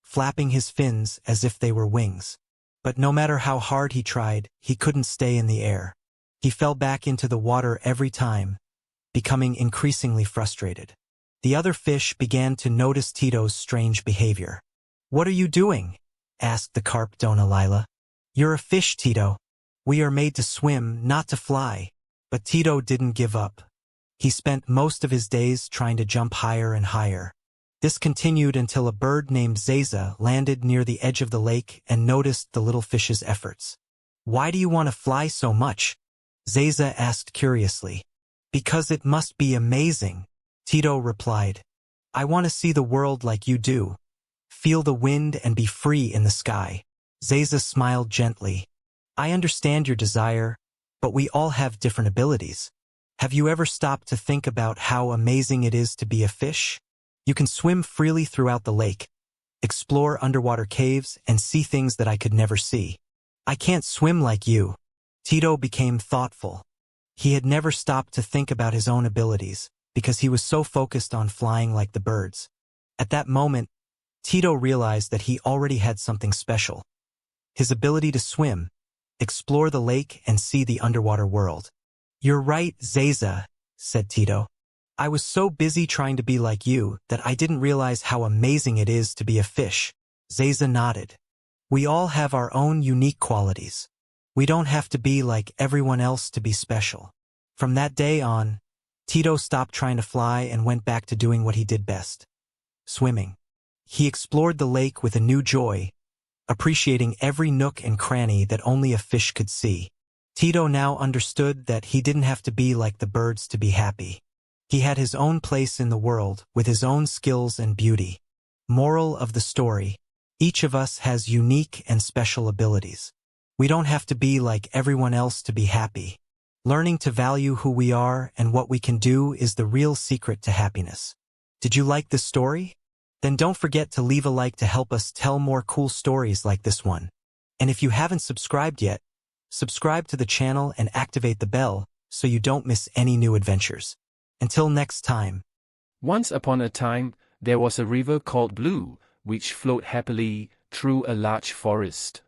flapping his fins as if they were wings. But no matter how hard he tried, he couldn't stay in the air. He fell back into the water every time, becoming increasingly frustrated. The other fish began to notice Tito's strange behavior. "What are you doing?" asked the carp Dona Lila. "You're a fish, Tito. We are made to swim, not to fly." But Tito didn't give up. He spent most of his days trying to jump higher and higher. This continued until a bird named Zaza landed near the edge of the lake and noticed the little fish's efforts. "Why do you want to fly so much?" Zaza asked curiously. "Because it must be amazing," Tito replied. "I want to see the world like you do. Feel the wind and be free in the sky." Zaza smiled gently. "I understand your desire, but we all have different abilities. Have you ever stopped to think about how amazing it is to be a fish? You can swim freely throughout the lake, explore underwater caves, and see things that I could never see. I can't swim like you." Tito became thoughtful. He had never stopped to think about his own abilities, because he was so focused on flying like the birds. At that moment, Tito realized that he already had something special. His ability to swim, explore the lake, and see the underwater world. "You're right, Zaza," said Tito. "I was so busy trying to be like you that I didn't realize how amazing it is to be a fish." Zaza nodded. "We all have our own unique qualities. We don't have to be like everyone else to be special." From that day on, Tito stopped trying to fly and went back to doing what he did best: swimming. He explored the lake with a new joy, appreciating every nook and cranny that only a fish could see. Tito now understood that he didn't have to be like the birds to be happy. He had his own place in the world with his own skills and beauty. Moral of the story: each of us has unique and special abilities. We don't have to be like everyone else to be happy. Learning to value who we are and what we can do is the real secret to happiness. Did you like this story? Then don't forget to leave a like to help us tell more cool stories like this one. And if you haven't subscribed yet, subscribe to the channel and activate the bell so you don't miss any new adventures. Until next time. Once upon a time, there was a river called Blue, which flowed happily through a large forest.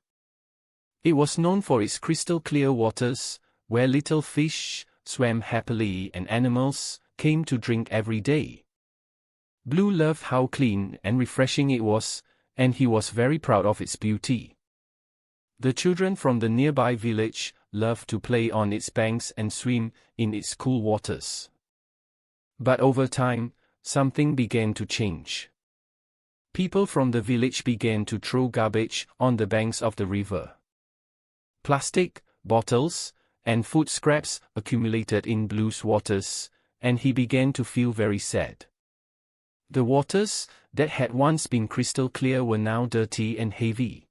It was known for its crystal-clear waters, where little fish swam happily and animals came to drink every day. Blue loved how clean and refreshing it was, and he was very proud of its beauty. The children from the nearby village loved to play on its banks and swim in its cool waters. But over time, something began to change. People from the village began to throw garbage on the banks of the river. Plastic, bottles, and food scraps accumulated in Blue's waters, and he began to feel very sad. The waters, that had once been crystal clear, were now dirty and heavy.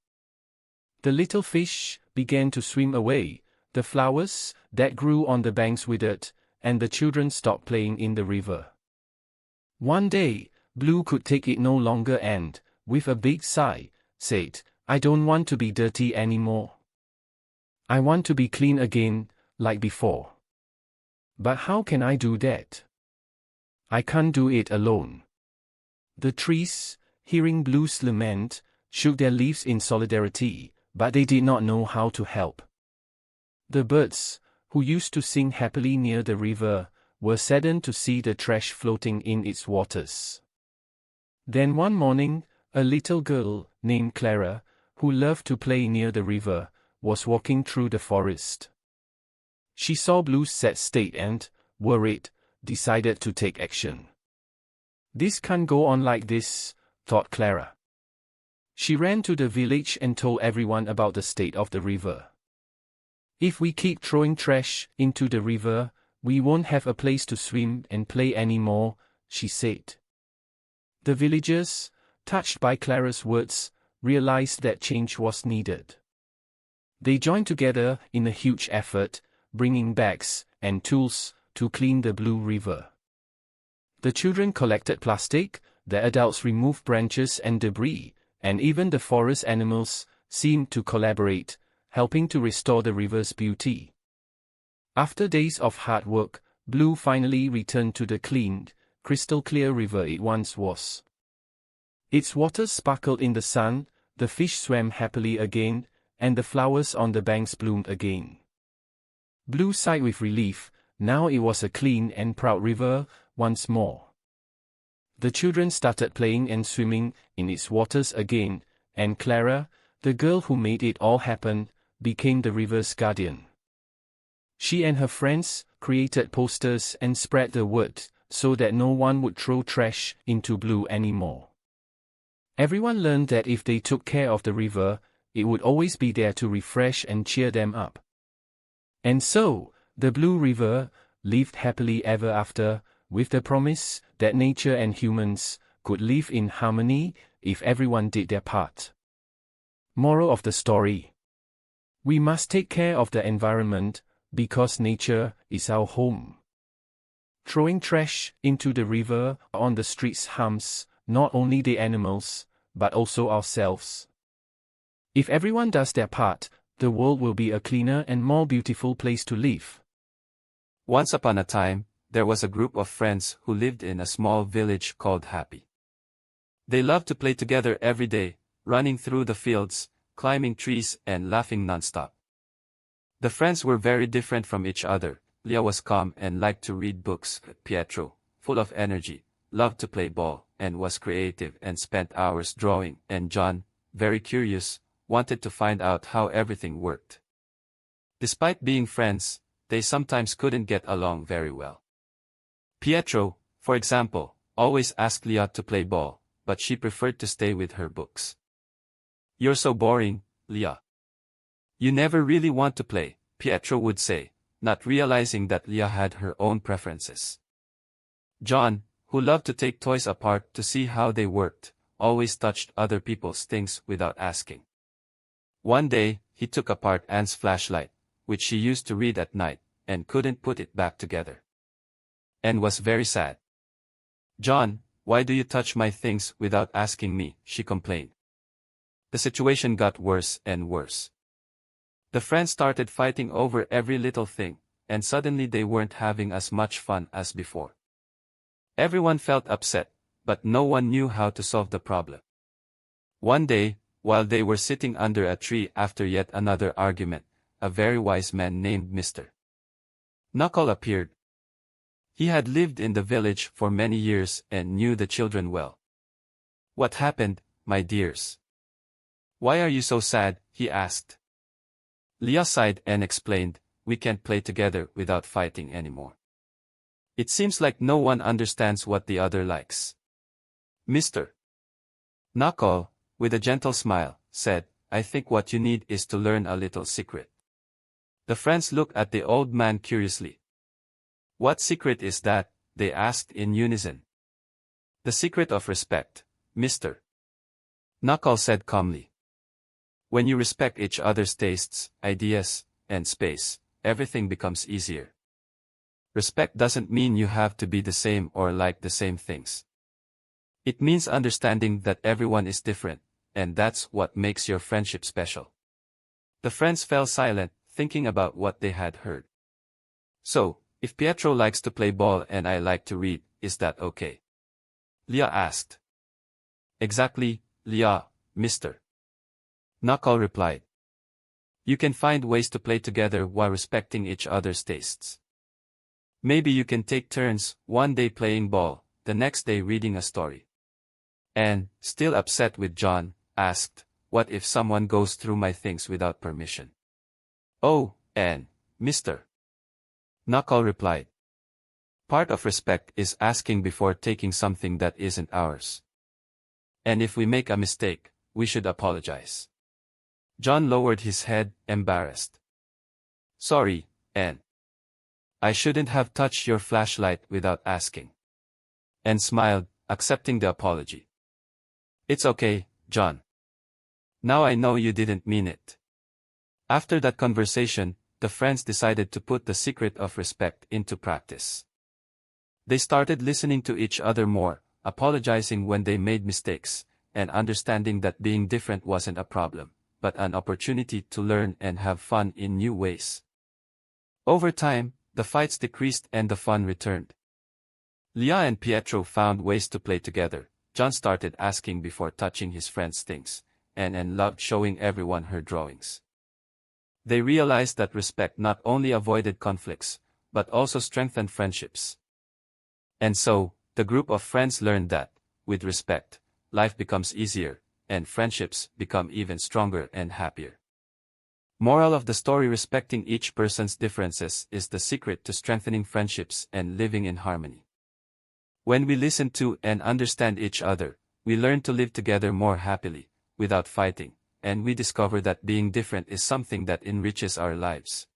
The little fish began to swim away, the flowers that grew on the banks withered, and the children stopped playing in the river. One day, Blue could take it no longer and, with a big sigh, said, "I don't want to be dirty anymore. I want to be clean again, like before. But how can I do that? I can't do it alone." The trees, hearing Blue's lament, shook their leaves in solidarity, but they did not know how to help. The birds, who used to sing happily near the river, were saddened to see the trash floating in its waters. Then one morning, a little girl, named Clara, who loved to play near the river, was walking through the forest. She saw Blue's sad state and, worried, decided to take action. "This can't go on like this," thought Clara. She ran to the village and told everyone about the state of the river. "If we keep throwing trash into the river, we won't have a place to swim and play anymore," she said. The villagers, touched by Clara's words, realized that change was needed. They joined together in a huge effort, bringing bags and tools to clean the Blue River. The children collected plastic, the adults removed branches and debris, and even the forest animals seemed to collaborate, helping to restore the river's beauty. After days of hard work, Blue finally returned to the clean, crystal-clear river it once was. Its waters sparkled in the sun, the fish swam happily again, and the flowers on the banks bloomed again. Blue sighed with relief. Now it was a clean and proud river once more. The children started playing and swimming in its waters again, and Clara, the girl who made it all happen, became the river's guardian. She and her friends created posters and spread the word so that no one would throw trash into Blue anymore. Everyone learned that if they took care of the river, it would always be there to refresh and cheer them up. And so, the Blue River lived happily ever after, with the promise that nature and humans could live in harmony if everyone did their part. Moral of the story: we must take care of the environment, because nature is our home. Throwing trash into the river or on the streets harms not only the animals, but also ourselves. If everyone does their part, the world will be a cleaner and more beautiful place to live. Once upon a time, there was a group of friends who lived in a small village called Happy. They loved to play together every day, running through the fields, climbing trees, and laughing non-stop. The friends were very different from each other. Leah was calm and liked to read books. Pietro, full of energy, loved to play ball, and was creative and spent hours drawing. And John, very curious, wanted to find out how everything worked. Despite being friends, they sometimes couldn't get along very well. Pietro, for example, always asked Leah to play ball, but she preferred to stay with her books. "You're so boring, Leah. You never really want to play," Pietro would say, not realizing that Leah had her own preferences. John, who loved to take toys apart to see how they worked, always touched other people's things without asking. One day, he took apart Anne's flashlight, which she used to read at night, and couldn't put it back together. Anne was very sad. "John, why do you touch my things without asking me?" she complained. The situation got worse and worse. The friends started fighting over every little thing, and suddenly they weren't having as much fun as before. Everyone felt upset, but no one knew how to solve the problem. One day, while they were sitting under a tree after yet another argument, a very wise man named Mr. Knuckle appeared. He had lived in the village for many years and knew the children well. "What happened, my dears? Why are you so sad?" he asked. Leah sighed and explained, "We can't play together without fighting anymore. It seems like no one understands what the other likes." Mr. Knuckle, with a gentle smile, said, "I think what you need is to learn a little secret." The friends looked at the old man curiously. "What secret is that?" they asked in unison. "The secret of respect, mister," Knuckles said calmly. "When you respect each other's tastes, ideas, and space, everything becomes easier. Respect doesn't mean you have to be the same or like the same things. It means understanding that everyone is different, and that's what makes your friendship special." The friends fell silent, thinking about what they had heard. "So, if Pietro likes to play ball and I like to read, is that okay?" Leah asked. "Exactly, Leah, mister," Knuckle replied. "You can find ways to play together while respecting each other's tastes. Maybe you can take turns, one day playing ball, the next day reading a story." And, still upset with John, asked, "What if someone goes through my things without permission?" "Oh, and, mister," Knuckle replied. "Part of respect is asking before taking something that isn't ours. And if we make a mistake, we should apologize." John lowered his head, embarrassed. "Sorry, Anne. I shouldn't have touched your flashlight without asking." Anne smiled, accepting the apology. "It's okay, John. Now I know you didn't mean it." After that conversation, the friends decided to put the secret of respect into practice. They started listening to each other more, apologizing when they made mistakes, and understanding that being different wasn't a problem, but an opportunity to learn and have fun in new ways. Over time, the fights decreased and the fun returned. Leah and Pietro found ways to play together. John started asking before touching his friends' things, and loved showing everyone her drawings. They realized that respect not only avoided conflicts, but also strengthened friendships. And so, the group of friends learned that, with respect, life becomes easier, and friendships become even stronger and happier. Moral of the story: respecting each person's differences is the secret to strengthening friendships and living in harmony. When we listen to and understand each other, we learn to live together more happily, without fighting, and we discover that being different is something that enriches our lives.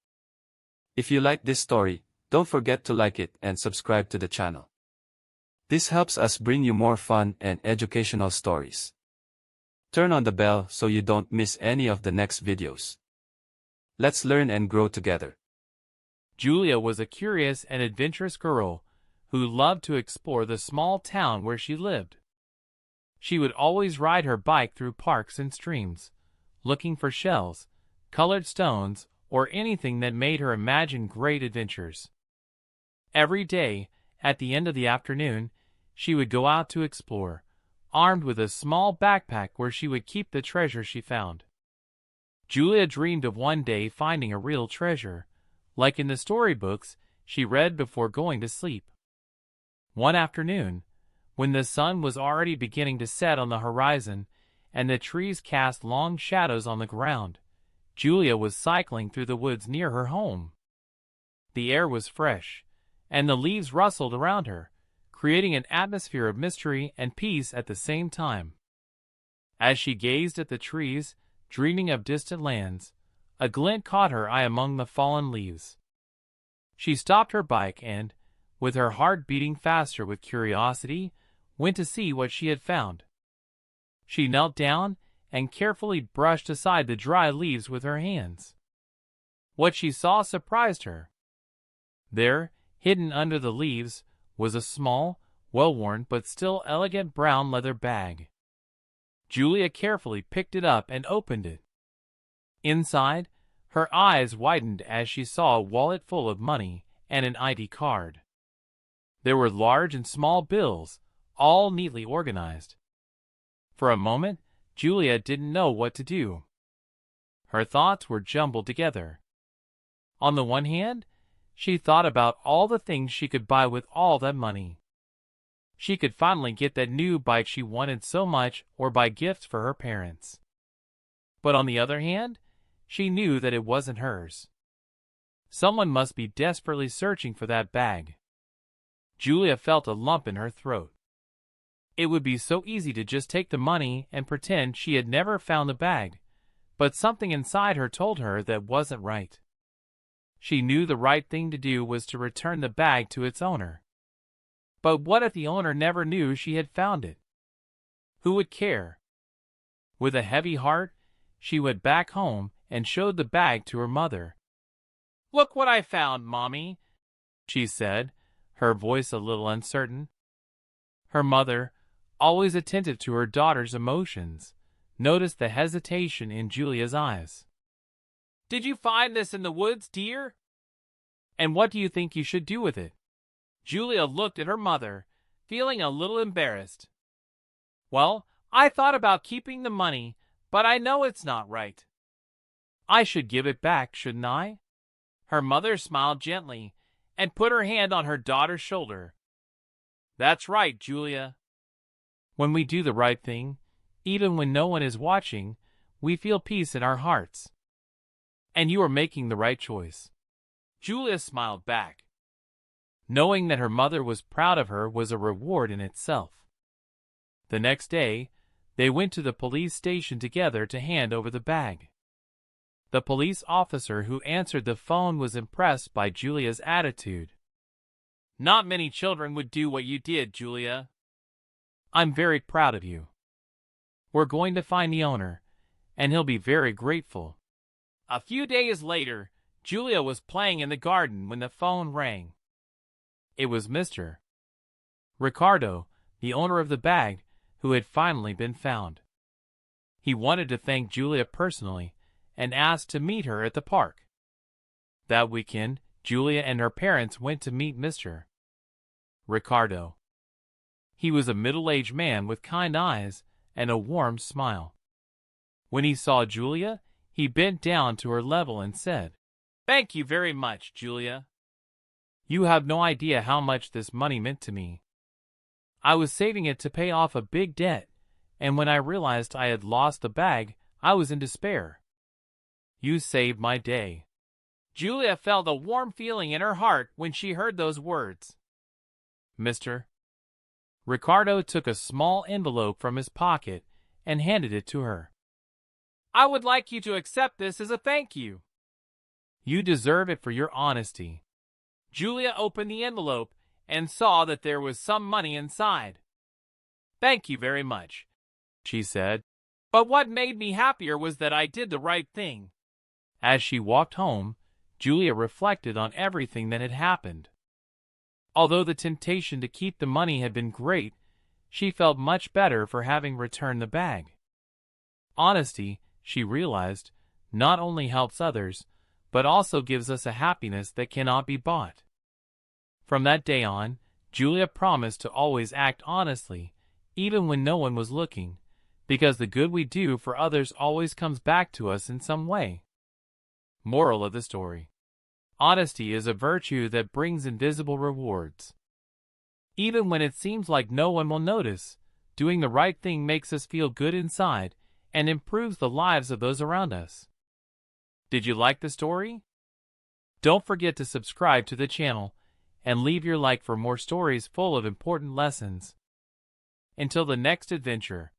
If you like this story, don't forget to like it and subscribe to the channel. This helps us bring you more fun and educational stories. Turn on the bell so you don't miss any of the next videos. Let's learn and grow together. Julia was a curious and adventurous girl who loved to explore the small town where she lived. She would always ride her bike through parks and streams, looking for shells, colored stones, or anything that made her imagine great adventures. Every day, at the end of the afternoon, she would go out to explore, armed with a small backpack where she would keep the treasure she found. Julia dreamed of one day finding a real treasure, like in the storybooks she read before going to sleep. One afternoon, when the sun was already beginning to set on the horizon and the trees cast long shadows on the ground, Julia was cycling through the woods near her home. The air was fresh, and the leaves rustled around her, creating an atmosphere of mystery and peace at the same time. As she gazed at the trees, dreaming of distant lands, a glint caught her eye among the fallen leaves. She stopped her bike and, with her heart beating faster with curiosity, went to see what she had found. She knelt down and carefully brushed aside the dry leaves with her hands. What she saw surprised her. There, hidden under the leaves, was a small, well-worn but still elegant brown leather bag. Julia carefully picked it up and opened it. Inside, her eyes widened as she saw a wallet full of money and an ID card. There were large and small bills, all neatly organized. For a moment, Julia didn't know what to do. Her thoughts were jumbled together. On the one hand, she thought about all the things she could buy with all that money. She could finally get that new bike she wanted so much or buy gifts for her parents. But on the other hand, she knew that it wasn't hers. Someone must be desperately searching for that bag. Julia felt a lump in her throat. It would be so easy to just take the money and pretend she had never found the bag, but something inside her told her that wasn't right. She knew the right thing to do was to return the bag to its owner. But what if the owner never knew she had found it? Who would care? With a heavy heart, she went back home and showed the bag to her mother. "Look what I found, Mommy," she said, her voice a little uncertain. Her mother, always attentive to her daughter's emotions, noticed the hesitation in Julia's eyes. "Did you find this in the woods, dear? And what do you think you should do with it?" Julia looked at her mother, feeling a little embarrassed. "Well, I thought about keeping the money, but I know it's not right. I should give it back, shouldn't I?" Her mother smiled gently and put her hand on her daughter's shoulder. "That's right, Julia. When we do the right thing, even when no one is watching, we feel peace in our hearts. And you are making the right choice." Julia smiled back. Knowing that her mother was proud of her was a reward in itself. The next day, they went to the police station together to hand over the bag. The police officer who answered the phone was impressed by Julia's attitude. "Not many children would do what you did, Julia. I'm very proud of you. We're going to find the owner, and he'll be very grateful." A few days later, Julia was playing in the garden when the phone rang. It was Mr. Ricardo, the owner of the bag, who had finally been found. He wanted to thank Julia personally and asked to meet her at the park. That weekend, Julia and her parents went to meet Mr. Ricardo. He was a middle-aged man with kind eyes and a warm smile. When he saw Julia, he bent down to her level and said, "Thank you very much, Julia. You have no idea how much this money meant to me. I was saving it to pay off a big debt, and when I realized I had lost the bag, I was in despair. You saved my day." Julia felt a warm feeling in her heart when she heard those words. Mr. Ricardo took a small envelope from his pocket and handed it to her. "I would like you to accept this as a thank you. You deserve it for your honesty." Julia opened the envelope and saw that there was some money inside. "Thank you very much," she said. "But what made me happier was that I did the right thing." As she walked home, Julia reflected on everything that had happened. Although the temptation to keep the money had been great, she felt much better for having returned the bag. Honesty, she realized, not only helps others, but also gives us a happiness that cannot be bought. From that day on, Julia promised to always act honestly, even when no one was looking, because the good we do for others always comes back to us in some way. Moral of the story: honesty is a virtue that brings invisible rewards. Even when it seems like no one will notice, doing the right thing makes us feel good inside and improves the lives of those around us. Did you like the story? Don't forget to subscribe to the channel and leave your like for more stories full of important lessons. Until the next adventure,